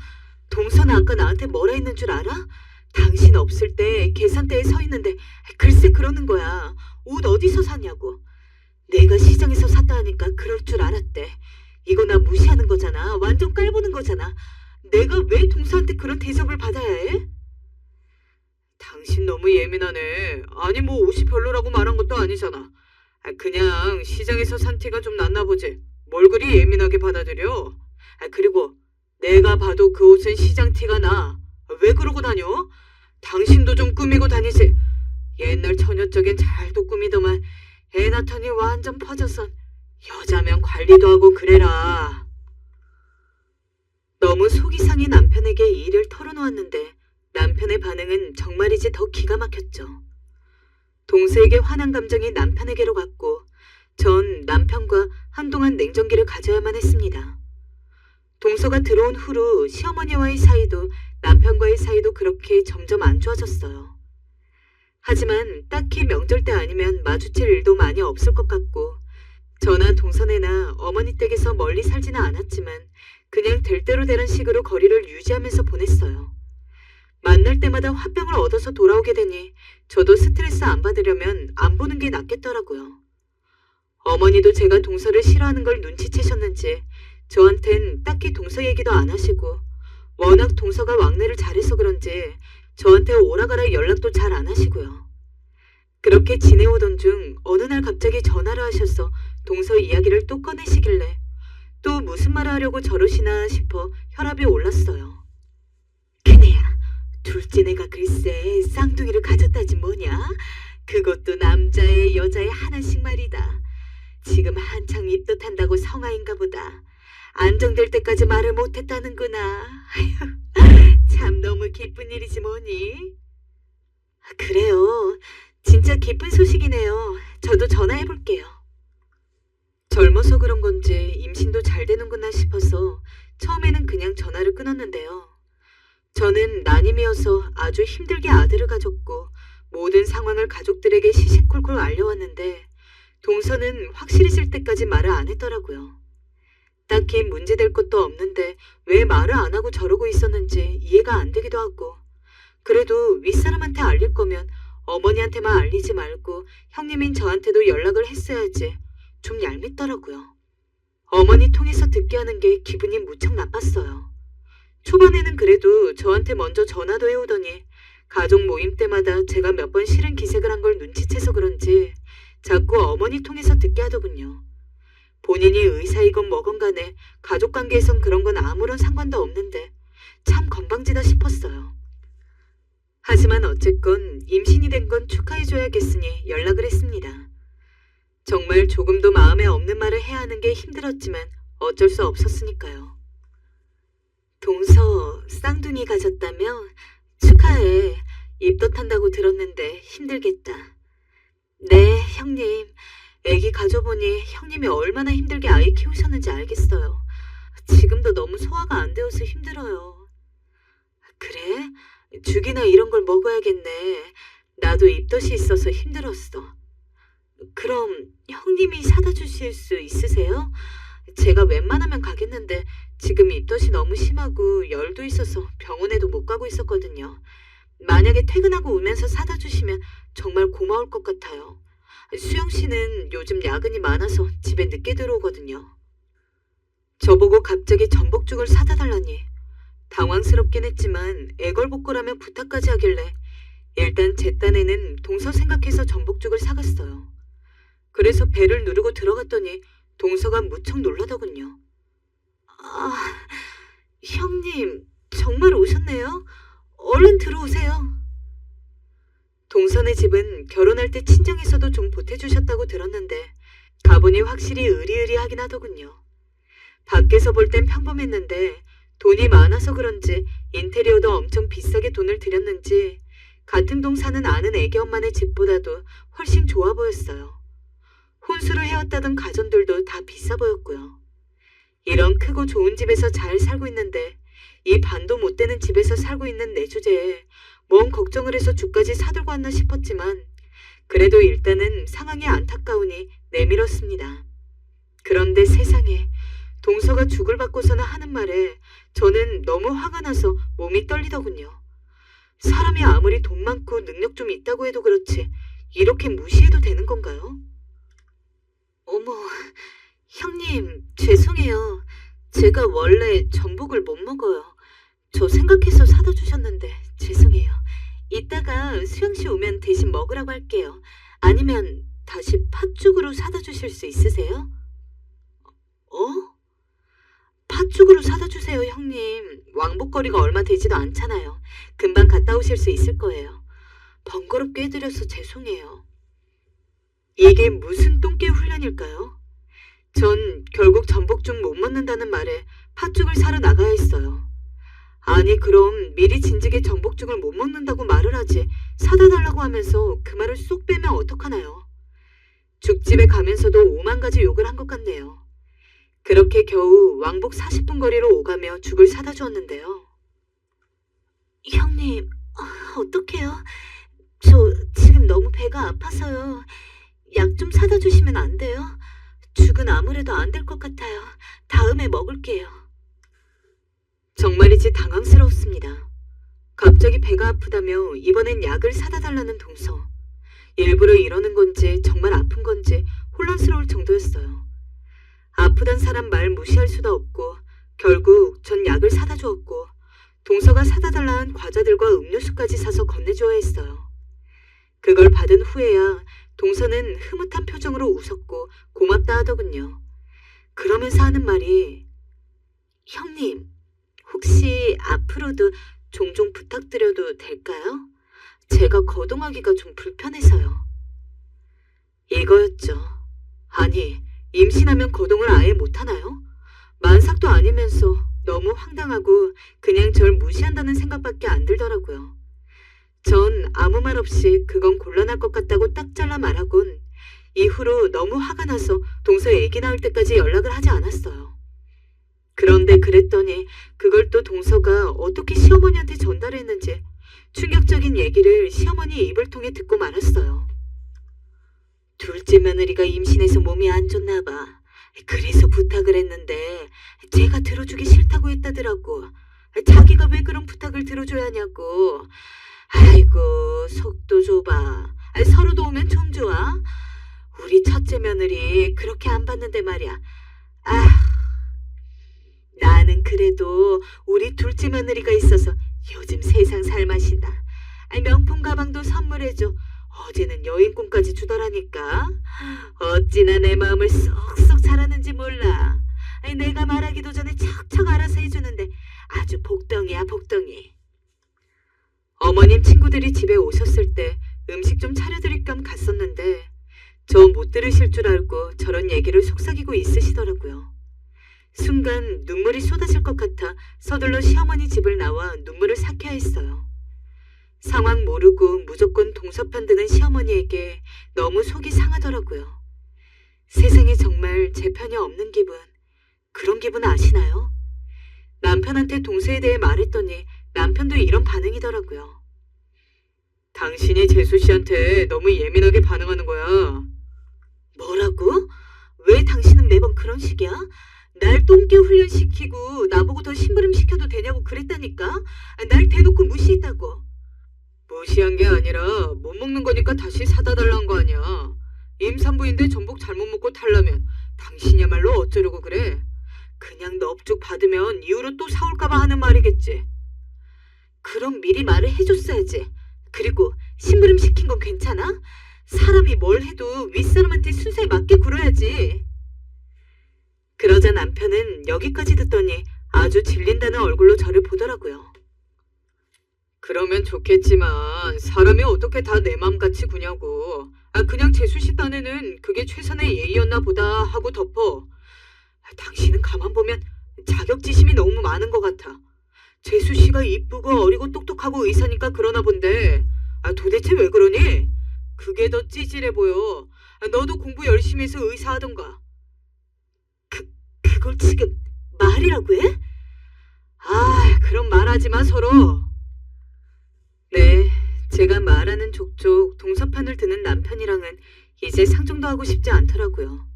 동서는 아까 나한테 뭐라 했는 줄 알아? 당신 없을 때 계산대에 서 있는데 글쎄 그러는 거야. 옷 어디서 사냐고. 내가 시장에서 샀다 하니까 그럴 줄 알았대. 이거 나 무시하는 거잖아. 완전 깔보는 거잖아. 내가 왜 동서한테 그런 대접을 받아야 해? 당신 너무 예민하네. 아니 뭐 옷이 별로라고 말한 것도 아니잖아. 그냥 시장에서 산 티가 좀 났나 보지. 뭘 그리 예민하게 받아들여? 그리고 내가 봐도 그 옷은 시장 티가 나. 왜 그러고 다녀? 당신도 좀 꾸미고 다니지. 옛날 처녀 적엔 잘도 꾸미더만 애 낳더니 완전 퍼져선 여자면 관리도 하고 그래라. 너무 속이 상해 남편에게 이 일을 털어놓았는데 남편의 반응은 정말이지 더 기가 막혔죠. 동서에게 화난 감정이 남편에게로 갔고 전 남편과 한동안 냉정기를 가져야만 했습니다. 동서가 들어온 후로 시어머니와의 사이도 남편과의 사이도 그렇게 점점 안 좋아졌어요. 하지만 딱히 명절 때 아니면 마주칠 일도 많이 없을 것 같고 저나 동서네나 어머니 댁에서 멀리 살지는 않았지만 그냥 될 대로 되는 식으로 거리를 유지하면서 보냈어요. 만날 때마다 화병을 얻어서 돌아오게 되니 저도 스트레스 안 받으려면 안 보는 게 낫겠더라고요. 어머니도 제가 동서를 싫어하는 걸 눈치채셨는지 저한텐 딱히 동서 얘기도 안 하시고 워낙 동서가 왕래를 잘해서 그런지 저한테 오라가라 연락도 잘 안 하시고요. 그렇게 지내오던 중 어느 날 갑자기 전화를 하셔서 동서 이야기를 또 꺼내시길래 또 무슨 말을 하려고 저러시나 싶어 혈압이 올랐어요. 그네야, 둘째 내가 글쎄 쌍둥이를 가졌다지 뭐냐? 그것도 남자애 여자애 하나씩 말이다. 지금 한창 입덧한다고 성아인가 보다. 안정될 때까지 말을 못했다는구나. 참 너무 기쁜 일이지 뭐니? 그래요. 진짜 기쁜 소식이네요. 저도 전화해볼게요. 젊어서 그런 건지 임신도 잘 되는구나 싶어서 처음에는 그냥 전화를 끊었는데요. 저는 난임이어서 아주 힘들게 아들을 가졌고 모든 상황을 가족들에게 시시콜콜 알려왔는데 동서는 확실해질 때까지 말을 안 했더라고요. 딱히 문제될 것도 없는데 왜 말을 안 하고 저러고 있었는지 이해가 안 되기도 하고 그래도 윗사람한테 알릴 거면 어머니한테만 알리지 말고 형님인 저한테도 연락을 했어야지. 좀 얄밉더라고요. 어머니 통해서 듣게 하는 게 기분이 무척 나빴어요. 초반에는 그래도 저한테 먼저 전화도 해오더니 가족 모임 때마다 제가 몇 번 싫은 기색을 한 걸 눈치채서 그런지 자꾸 어머니 통해서 듣게 하더군요. 본인이 의사이건 뭐건 간에 가족관계에선 그런 건 아무런 상관도 없는데 참 건방지다 싶었어요. 하지만 어쨌건 임신이 된 건 축하해줘야겠으니 연락을 했습니다. 정말 조금도 마음에 없는 말을 해야 하는 게 힘들었지만 어쩔 수 없었으니까요. 동서 쌍둥이 가졌다며? 축하해. 입덧한다고 들었는데 힘들겠다. 네, 형님. 애기 가져보니 형님이 얼마나 힘들게 아이 키우셨는지 알겠어요. 지금도 너무 소화가 안 되어서 힘들어요. 그래? 죽이나 이런 걸 먹어야겠네. 나도 입덧이 있어서 힘들었어. 그럼 형님이 사다 주실 수 있으세요? 제가 웬만하면 가겠는데 지금 입덧이 너무 심하고 열도 있어서 병원에도 못 가고 있었거든요. 만약에 퇴근하고 오면서 사다 주시면 정말 고마울 것 같아요. 수영 씨는 요즘 야근이 많아서 집에 늦게 들어오거든요. 저보고 갑자기 전복죽을 사다 달라니 당황스럽긴 했지만 애걸복걸하며 부탁까지 하길래 일단 제 딴에는 동서 생각해서 전복죽을 사갔어요. 그래서 배를 누르고 들어갔더니 동서가 무척 놀라더군요. 아, 형님 정말 오셨네요. 얼른 들어오세요. 동선의 집은 결혼할 때 친정에서도 좀 보태주셨다고 들었는데 가보니 확실히 으리으리하긴 하더군요. 밖에서 볼 땐 평범했는데 돈이 많아서 그런지 인테리어도 엄청 비싸게 돈을 들였는지 같은 동 사는 아는 애기 엄마네 집보다도 훨씬 좋아 보였어요. 혼수로 해왔다던 가전들도 다 비싸 보였고요. 이런 크고 좋은 집에서 잘 살고 있는데 이 반도 못 되는 집에서 살고 있는 내 주제에 뭔 걱정을 해서 죽까지 사들고 왔나 싶었지만 그래도 일단은 상황이 안타까우니 내밀었습니다. 그런데 세상에 동서가 죽을 받고서나 하는 말에 저는 너무 화가 나서 몸이 떨리더군요. 사람이 아무리 돈 많고 능력 좀 있다고 해도 그렇지 이렇게 무시해도 되는 건가요? 어머, 형님 죄송해요. 제가 원래 전복을 못 먹어요. 저 생각해서 사다 주셨는데 죄송해요. 이따가 수영씨 오면 대신 먹으라고 할게요. 아니면 다시 팥죽으로 사다 주실 수 있으세요? 어? 팥죽으로 사다 주세요, 형님. 왕복거리가 얼마 되지도 않잖아요. 금방 갔다 오실 수 있을 거예요. 번거롭게 해드려서 죄송해요. 이게 무슨 똥개 훈련일까요? 전 결국 전복죽 못 먹는다는 말에 팥죽을 사러 나가야 했어요. 아니 그럼 미리 진즉에 전복죽을 못 먹는다고 말을 하지 사다 달라고 하면서 그 말을 쏙 빼면 어떡하나요? 죽집에 가면서도 오만 가지 욕을 한 것 같네요. 그렇게 겨우 왕복 40분 거리로 오가며 죽을 사다 주었는데요. 형님, 어떡해요? 저 지금 너무 배가 아파서요. 약 좀 사다 주시면 안 돼요? 죽은 아무래도 안 될 것 같아요. 다음에 먹을게요. 정말이지 당황스러웠습니다. 갑자기 배가 아프다며 이번엔 약을 사다 달라는 동서. 일부러 이러는 건지 정말 아픈 건지 혼란스러울 정도였어요. 아프단 사람 말 무시할 수도 없고 결국 전 약을 사다 주었고 동서가 사다 달라는 과자들과 음료수까지 사서 건네줘야 했어요. 그걸 받은 후에야 동서는 흐뭇한 표정으로 웃었고 고맙다 하더군요. 그러면서 하는 말이 형님, 혹시 앞으로도 종종 부탁드려도 될까요? 제가 거동하기가 좀 불편해서요. 이거였죠. 아니, 임신하면 거동을 아예 못하나요? 만삭도 아니면서 너무 황당하고 그냥 절 무시한다는 생각밖에 안 들더라고요. 전 아무 말 없이 그건 곤란할 것 같다고 딱 잘라 말하곤 이후로 너무 화가 나서 동서 애기 낳을 때까지 연락을 하지 않았어요. 그런데 그랬더니 그걸 또 동서가 어떻게 시어머니한테 전달했는지 충격적인 얘기를 시어머니 입을 통해 듣고 말았어요. 둘째 며느리가 임신해서 몸이 안 좋나 봐. 그래서 부탁을 했는데 제가 들어주기 싫다고 했다더라고. 자기가 왜 그런 부탁을 들어줘야 하냐고. 아이고 속도 좁아. 서로 도우면 좀 좋아. 우리 첫째 며느리 그렇게 안 봤는데 말이야. 나는 그래도 우리 둘째 며느리가 있어서 요즘 세상 살맛이다. 명품 가방도 선물해줘. 어제는 여행권까지 주더라니까. 어찌나 내 마음을 쏙쏙 잘하는지 몰라. 내가 말하기도 전에 척척 알아서 해주는데 아주 복덩이야 복덩이. 어머님 친구들이 집에 오셨을 때 음식 좀 차려드릴 겸 갔었는데 저 못 들으실 줄 알고 저런 얘기를 속삭이고 있으시더라고요. 순간 눈물이 쏟아질 것 같아 서둘러 시어머니 집을 나와 눈물을 삭혀야 했어요. 상황 모르고 무조건 동서편 드는 시어머니에게 너무 속이 상하더라고요. 세상에 정말 제 편이 없는 기분, 그런 기분 아시나요? 남편한테 동서에 대해 말했더니 남편도 이런 반응이더라고요. 당신이 재수 씨한테 너무 예민하게 반응하는 거야. 뭐라고? 왜 당신은 매번 그런 식이야? 날 똥개 훈련시키고 나보고 더 심부름 시켜도 되냐고 그랬다니까? 날 대놓고 무시했다고. 무시한 게 아니라 못 먹는 거니까 다시 사다 달라는 거 아니야. 임산부인데 전복 잘못 먹고 탈라면 당신이야말로 어쩌려고 그래? 그냥 넙죽 받으면 이후로 또 사올까봐 하는 말이겠지. 그럼 미리 말을 해줬어야지. 그리고 심부름 시킨 건 괜찮아? 사람이 뭘 해도 윗사람한테 순서에 맞게 굴어야지. 그러자 남편은 여기까지 듣더니 아주 질린다는 얼굴로 저를 보더라고요. 그러면 좋겠지만 사람이 어떻게 다 내 맘같이 구냐고. 그냥 재수씨 딴에는 그게 최선의 예의였나 보다 하고 덮어. 당신은 가만 보면 자격지심이 너무 많은 것 같아. 재수씨가 이쁘고 어리고 똑똑하고 의사니까 그러나 본데 도대체 왜 그러니? 그게 더 찌질해 보여. 너도 공부 열심히 해서 의사 하던가. 그걸 지금 말이라고 해? 그럼 말하지 마 서로. 네, 제가 말하는 족족 동서편을 드는 남편이랑은 이제 상종도 하고 싶지 않더라고요.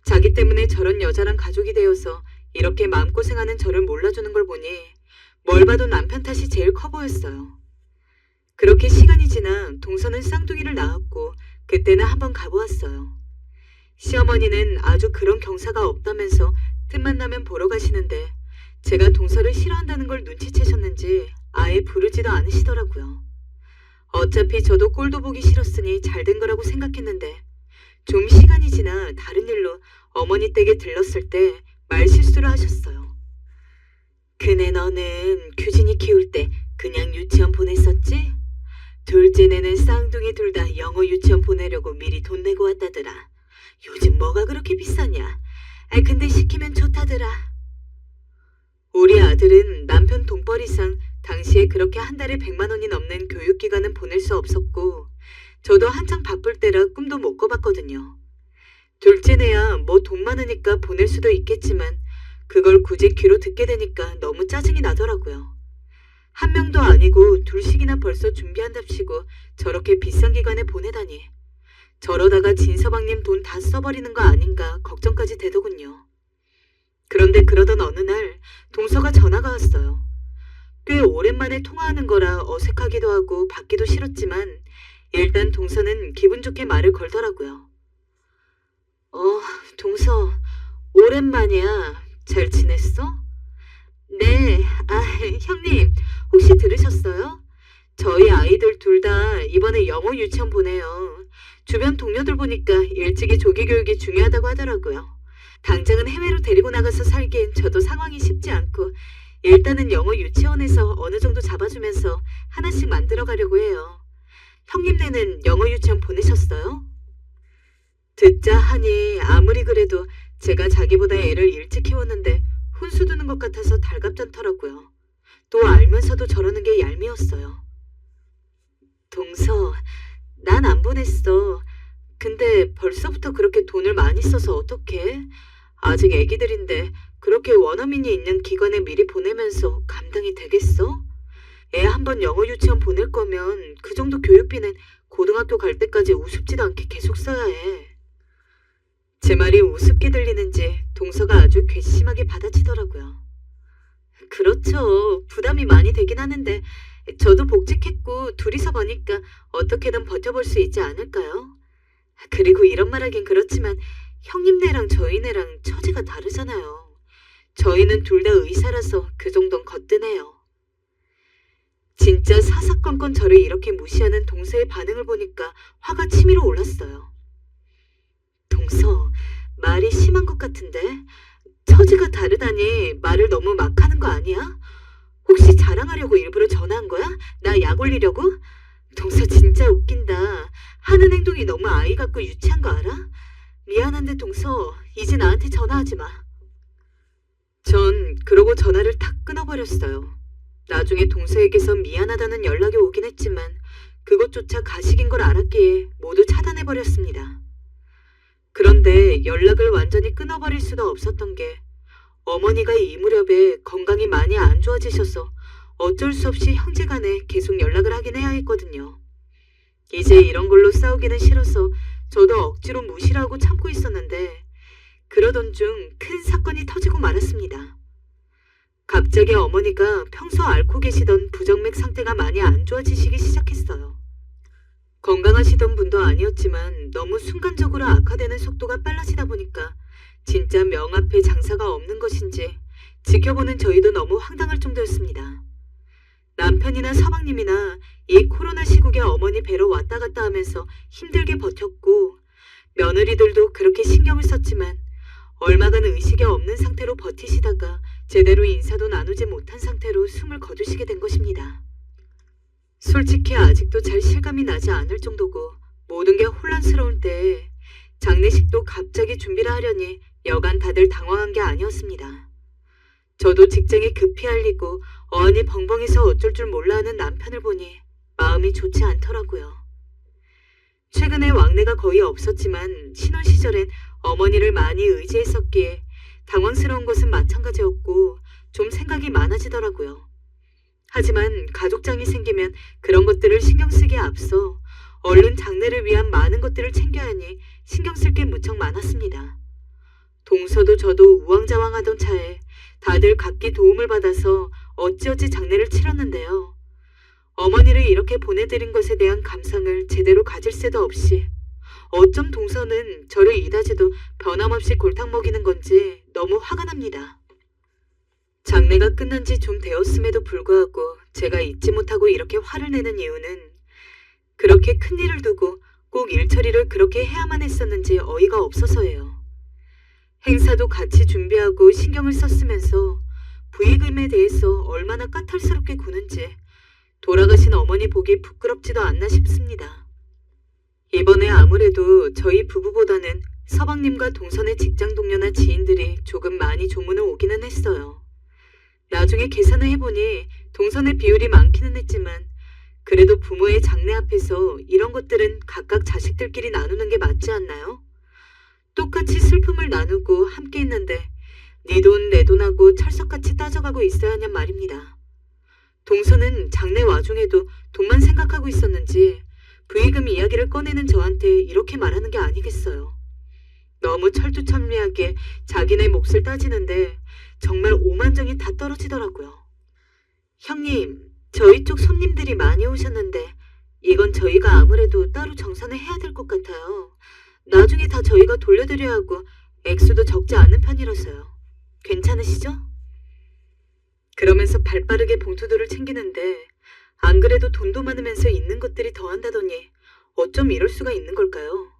자기 때문에 저런 여자랑 가족이 되어서 이렇게 마음고생하는 저를 몰라주는 걸 보니 뭘 봐도 남편 탓이 제일 커 보였어요. 그렇게 시간이 지나 동서는 쌍둥이를 낳았고 그때는 한번 가보았어요. 시어머니는 아주 그런 경사가 없다면서 틈만 나면 보러 가시는데 제가 동서를 싫어한다는 걸 눈치채셨는지 아예 부르지도 않으시더라고요. 어차피 저도 꼴도 보기 싫었으니 잘된 거라고 생각했는데 좀 시간이 지나 다른 일로 어머니 댁에 들렀을 때 말실수를 하셨어요. 그네 너는 규진이 키울 때 그냥 유치원 보냈었지? 둘째네는 쌍둥이 둘 다 영어 유치원 보내려고 미리 돈 내고 왔다더라. 요즘 뭐가 그렇게 비싸냐? 근데 시키면 좋다더라. 우리 아들은 남편 돈벌이상 당시에 그렇게 한 달에 100만 원이 넘는 교육기관은 보낼 수 없었고 저도 한창 바쁠 때라 꿈도 못 꿔봤거든요. 둘째네야 뭐 돈 많으니까 보낼 수도 있겠지만 그걸 굳이 귀로 듣게 되니까 너무 짜증이 나더라고요. 한 명도 아니고 둘씩이나 벌써 준비한답시고 저렇게 비싼 기관에 보내다니. 저러다가 진서방님 돈 다 써버리는 거 아닌가 걱정까지 되더군요. 그런데 그러던 어느 날 동서가 전화가 왔어요. 꽤 오랜만에 통화하는 거라 어색하기도 하고 받기도 싫었지만 일단 동서는 기분 좋게 말을 걸더라고요. 동서, 오랜만이야. 잘 지냈어? 네, 형님, 혹시 들으셨어요? 저희 아이들 둘 다 이번에 영어 유치원 보내요. 주변 동료들 보니까 일찍이 조기 교육이 중요하다고 하더라고요. 당장은 해외로 데리고 나가서 살기엔 저도 상황이 쉽지 않고 일단은 영어 유치원에서 어느 정도 잡아주면서 하나씩 만들어 가려고 해요. 형님네는 영어 유치원 보내셨어요? 듣자 하니 아무리 그래도 제가 자기보다 애를 일찍 키웠는데 훈수 두는 것 같아서 달갑잖더라고요. 또 알면서도 저러는 게 얄미웠어요. 동서, 난 안 보냈어. 근데 벌써부터 그렇게 돈을 많이 써서 어떡해? 아직 애기들인데 그렇게 원어민이 있는 기관에 미리 보내면서 감당이 되겠어? 애 한번 영어 유치원 보낼 거면 그 정도 교육비는 고등학교 갈 때까지 우습지도 않게 계속 써야 해. 제 말이 우습게 들리는지 동서가 아주 괘씸하게 받아치더라고요. 그렇죠. 부담이 많이 되긴 하는데 저도 복직했고 둘이서 버니까 어떻게든 버텨볼 수 있지 않을까요? 그리고 이런 말 하긴 그렇지만 형님네랑 저희네랑 처지가 다르잖아요. 저희는 둘 다 의사라서 그 정도는 거뜬해요. 진짜 사사건건 저를 이렇게 무시하는 동서의 반응을 보니까 화가 치밀어 올랐어요. 동서, 말이 심한 것 같은데? 처지가 다르다니 말을 너무 막 하는 거 아니야? 혹시 자랑하려고 일부러 전화한 거야? 나 약 올리려고? 동서 진짜 웃긴다. 하는 행동이 너무 아이 같고 유치한 거 알아? 미안한데 동서, 이제 나한테 전화하지 마. 전 그러고 전화를 탁 끊어버렸어요. 나중에 동서에게서 미안하다는 연락이 오긴 했지만 그것조차 가식인 걸 알았기에 모두 차단해버렸습니다. 그런데 연락을 완전히 끊어버릴 수도 없었던 게 어머니가 이 무렵에 건강이 많이 안 좋아지셔서 어쩔 수 없이 형제간에 계속 연락을 하긴 해야 했거든요. 이제 이런 걸로 싸우기는 싫어서 저도 억지로 무시를 하고 참고 있었는데 그러던 중 큰 사건이 터지고 말았습니다. 갑자기 어머니가 평소 앓고 계시던 부정맥 상태가 많이 안 좋아지시기 시작했어요. 건강하시던 분도 아니었지만 너무 순간적으로 악화되는 속도가 빨라지다 보니까 진짜 명 앞에 장사가 없는 것인지 지켜보는 저희도 너무 황당할 정도였습니다. 남편이나 서방님이나 이 코로나 시국에 어머니 뵈러 왔다 갔다 하면서 힘들게 버텼고 며느리들도 그렇게 신경을 썼지만 얼마간 의식이 없는 상태로 버티시다가 제대로 인사도 나누지 못한 상태로 숨을 거두시게 된 것입니다. 솔직히 아직도 잘 실감이 나지 않을 정도고 모든 게 혼란스러울 때 장례식도 갑자기 준비를 하려니 여간 다들 당황한 게 아니었습니다. 저도 직장에 급히 알리고 어안이 벙벙해서 어쩔 줄 몰라 하는 남편을 보니 마음이 좋지 않더라고요. 최근에 왕래가 거의 없었지만 신혼 시절엔 어머니를 많이 의지했었기에 당황스러운 것은 마찬가지였고 좀 생각이 많아지더라고요. 하지만 가족장이 생기면 그런 것들을 신경 쓰기에 앞서 얼른 장례를 위한 많은 것들을 챙겨야 하니 신경 쓸 게 무척 많았습니다. 동서도 저도 우왕좌왕하던 차에 다들 각기 도움을 받아서 어찌어찌 장례를 치렀는데요. 어머니를 이렇게 보내드린 것에 대한 감상을 제대로 가질 새도 없이 어쩜 동서는 저를 이다지도 변함없이 골탕 먹이는 건지 너무 화가 납니다. 장례가 끝난 지 좀 되었음에도 불구하고 제가 잊지 못하고 이렇게 화를 내는 이유는 그렇게 큰 일을 두고 꼭 일처리를 그렇게 해야만 했었는지 어이가 없어서예요. 행사도 같이 준비하고 신경을 썼으면서 부의금에 대해서 얼마나 까탈스럽게 구는지 돌아가신 어머니 보기 부끄럽지도 않나 싶습니다. 이번에 아무래도 저희 부부보다는 서방님과 동선의 직장 동료나 지인들이 조금 많이 조문을 오기는 했어요. 나중에 계산을 해보니 동선의 비율이 많기는 했지만 그래도 부모의 장례 앞에서 이런 것들은 각각 자식들끼리 나누는 게 맞지 않나요? 똑같이 슬픔을 나누고 함께 있는데 네 돈 내 돈하고 철석같이 따져가고 있어야 하냔 말입니다. 동서는 장례 와중에도 돈만 생각하고 있었는지 부의금 이야기를 꺼내는 저한테 이렇게 말하는 게 아니겠어요. 너무 철두철미하게 자기네 몫을 따지는데 정말 오만정이 다 떨어지더라고요. 형님, 저희 쪽 손님들이 많이 오셨는데 이건 저희가 아무래도 따로 정산을 해야 될 것 같아요. 나중에 다 저희가 돌려드려야 하고 액수도 적지 않은 편이라서요. 괜찮으시죠? 그러면서 발빠르게 봉투들을 챙기는데 안 그래도 돈도 많으면서 있는 것들이 더한다더니 어쩜 이럴 수가 있는 걸까요?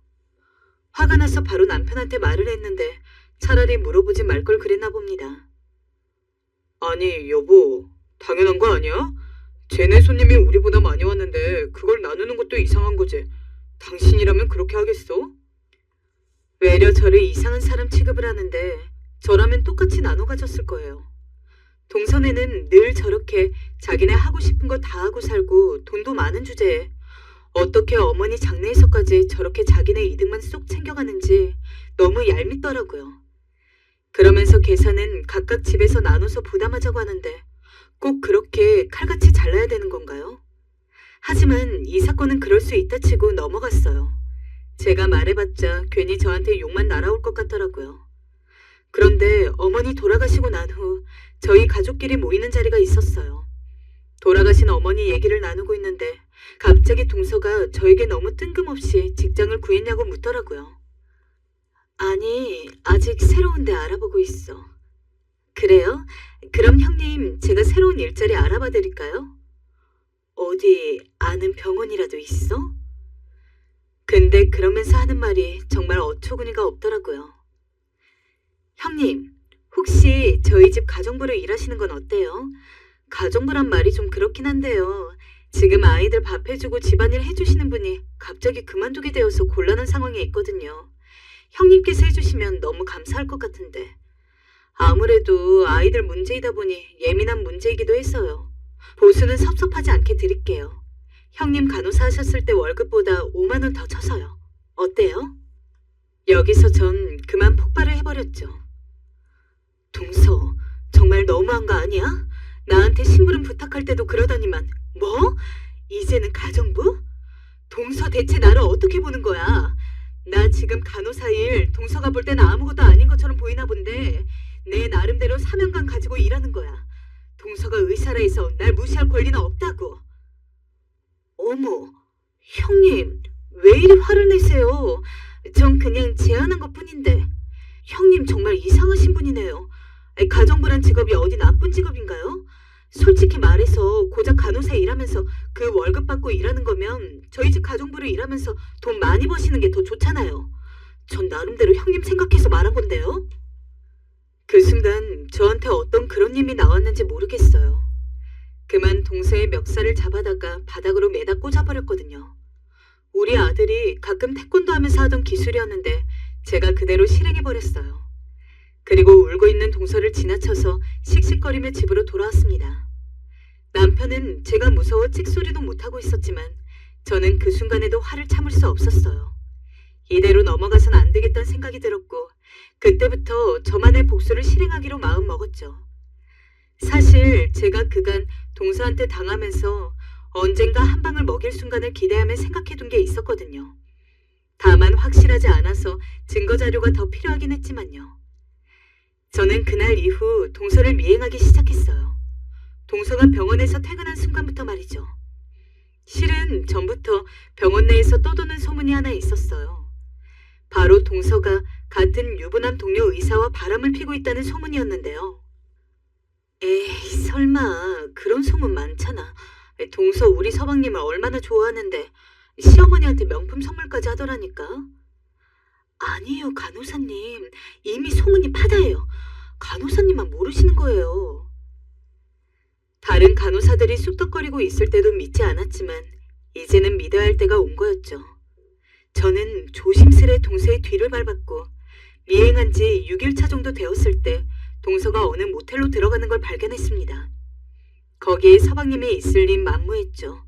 화가 나서 바로 남편한테 말을 했는데 차라리 물어보지 말 걸 그랬나 봅니다. 아니 여보, 당연한 거 아니야? 쟤네 손님이 우리보다 많이 왔는데 그걸 나누는 것도 이상한 거지. 당신이라면 그렇게 하겠어? 외려 저를 이상한 사람 취급을 하는데 저라면 똑같이 나눠 가졌을 거예요. 동선에는 늘 저렇게 자기네 하고 싶은 거 다 하고 살고 돈도 많은 주제에 어떻게 어머니 장례에서까지 저렇게 자기네 이득만 쏙 챙겨가는지 너무 얄밉더라고요. 그러면서 계산은 각각 집에서 나눠서 부담하자고 하는데 꼭 그렇게 칼같이 잘라야 되는 건가요? 하지만 이 사건은 그럴 수 있다 치고 넘어갔어요. 제가 말해봤자 괜히 저한테 욕만 날아올 것 같더라고요. 그런데 어머니 돌아가시고 난 후 저희 가족끼리 모이는 자리가 있었어요. 돌아가신 어머니 얘기를 나누고 있는데 갑자기 동서가 저에게 너무 뜬금없이 직장을 구했냐고 묻더라고요. 아니, 아직 새로운 데 알아보고 있어. 그래요? 그럼 형님, 제가 새로운 일자리 알아봐 드릴까요? 어디 아는 병원이라도 있어? 근데 그러면서 하는 말이 정말 어처구니가 없더라고요. 형님, 혹시 저희 집 가정부로 일하시는 건 어때요? 가정부란 말이 좀 그렇긴 한데요. 지금 아이들 밥 해주고 집안일 해주시는 분이 갑자기 갑자기 그만두게 되어서 곤란한 상황에 있거든요. 형님께서 해주시면 너무 감사할 것 같은데. 아무래도 아이들 문제이다 보니 예민한 문제이기도 했어요. 보수는 섭섭하지 않게 드릴게요. 형님 간호사 하셨을 때 월급보다 5만 원 더 쳐서요. 어때요? 여기서 전 그만 폭발을 해버렸죠. 동서, 정말 너무한 거 아니야? 나한테 심부름 부탁할 때도 그러더니만. 뭐? 이제는 가정부? 동서 대체 나를 어떻게 보는 거야? 나 지금 간호사 일 동서가 볼 때는 아무것도 아닌 것처럼 보이나 본데 내 나름대로 사명감 가지고 일하는 거야. 동서가 의사라 해서 날 무시할 권리는 없다고. 어머, 형님 왜 이리 화를 내세요? 전 그냥 제안한 것뿐인데. 형님 정말 이상하신 분이네요. 가정부란 직업이 어디 나쁜 직업인가요? 솔직히 말해서 고작 간호사 일하면서 그 월급 받고 일하는 거면 저희 집 가정부를 일하면서 돈 많이 버시는 게 더 좋잖아요. 전 나름대로 형님 생각해서 말한 건데요. 그 순간 저한테 어떤 그런 님이 나왔는지 모르겠어요. 그만 동서의 멱살을 잡아다가 바닥으로 매다 꽂아버렸거든요. 우리 아들이 가끔 태권도 하면서 하던 기술이었는데 제가 그대로 실행해버렸어요. 그리고 울고 있는 동서를 지나쳐서 씩씩거리며 집으로 돌아왔습니다. 남편은 제가 무서워 찍소리도 못하고 있었지만 저는 그 순간에도 화를 참을 수 없었어요. 이대로 넘어가선 안 되겠다는 생각이 들었고 그때부터 저만의 복수를 실행하기로 마음먹었죠. 사실 제가 그간 동서한테 당하면서 언젠가 한 방을 먹일 순간을 기대하며 생각해둔 게 있었거든요. 다만 확실하지 않아서 증거자료가 더 필요하긴 했지만요. 저는 그날 이후 동서를 미행하기 시작했어요. 동서가 병원에서 퇴근한 순간부터 말이죠. 실은 전부터 병원 내에서 떠도는 소문이 하나 있었어요. 바로 동서가 같은 유부남 동료 의사와 바람을 피고 있다는 소문이었는데요. 에이, 설마 그런 소문 많잖아. 동서 우리 서방님을 얼마나 좋아하는데 시어머니한테 명품 선물까지 하더라니까. 아니에요, 간호사님. 이미 소문이 파다해요. 간호사님만 모르시는 거예요. 다른 간호사들이 쑥덕거리고 있을 때도 믿지 않았지만 이제는 믿어야 할 때가 온 거였죠. 저는 조심스레 동서의 뒤를 밟았고 미행한 지 6일차 정도 되었을 때 동서가 어느 모텔로 들어가는 걸 발견했습니다. 거기에 서방님이 있을 리 만무했죠.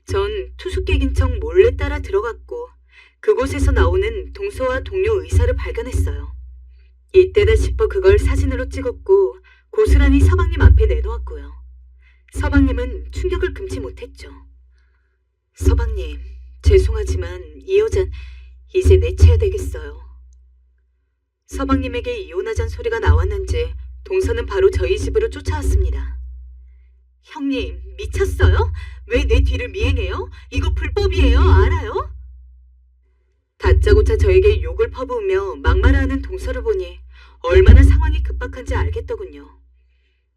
전 투숙객인 척 몰래 따라 들어갔고 그곳에서 나오는 동서와 동료 의사를 발견했어요. 이때다 싶어 그걸 사진으로 찍었고 고스란히 서방님 앞에 내놓았고요. 서방님은 충격을 금치 못했죠. 서방님, 죄송하지만 이 여잔 이제 내쳐야 되겠어요. 서방님에게 이혼하자는 소리가 나왔는지 동서는 바로 저희 집으로 쫓아왔습니다. 형님, 미쳤어요? 왜 내 뒤를 미행해요? 이거 불법이에요, 알아요? 다짜고짜 저에게 욕을 퍼부으며 막말하는 동서를 보니 얼마나 상황이 급박한지 알겠더군요.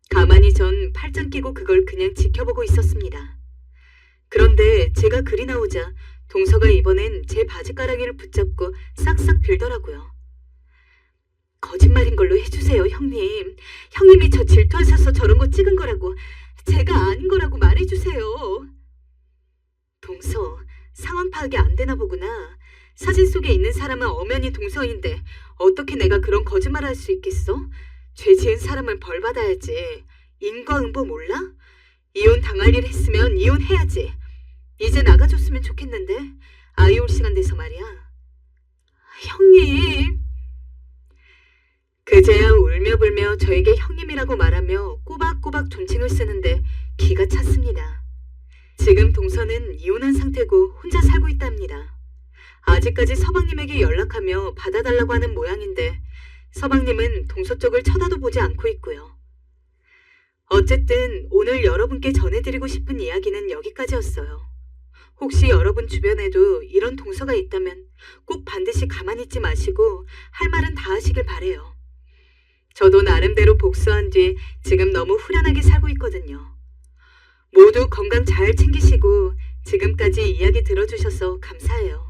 가만히 전 팔짱 끼고 그걸 그냥 지켜보고 있었습니다. 그런데 제가 그리 나오자 동서가 이번엔 제 바지가랑이를 붙잡고 싹싹 빌더라고요. 거짓말인 걸로 해주세요, 형님. 형님이 저 질투하셔서 저런 거 찍은 거라고, 제가 아닌 거라고 말해주세요. 동서, 상황 파악이 안 되나 보구나. 사진 속에 있는 사람은 엄연히 동서인데 어떻게 내가 그런 거짓말을 할 수 있겠어? 죄 지은 사람은 벌 받아야지. 인과응보 몰라? 이혼 당할 일 했으면 이혼해야지. 이제 나가줬으면 좋겠는데 아이 올 시간 돼서 말이야. 형님. 그제야 울며불며 저에게 형님이라고 말하며 꼬박꼬박 존칭을 쓰는데 기가 찼습니다. 지금 동서는 이혼한 상태고 혼자 살고 있답니다. 아직까지 서방님에게 연락하며 받아달라고 하는 모양인데 서방님은 동서 쪽을 쳐다도 보지 않고 있고요. 어쨌든 오늘 여러분께 전해드리고 싶은 이야기는 여기까지였어요. 혹시 여러분 주변에도 이런 동서가 있다면 꼭 반드시 가만히 있지 마시고 할 말은 다 하시길 바래요. 저도 나름대로 복수한 뒤 지금 너무 후련하게 살고 있거든요. 모두 건강 잘 챙기시고 지금까지 이야기 들어주셔서 감사해요.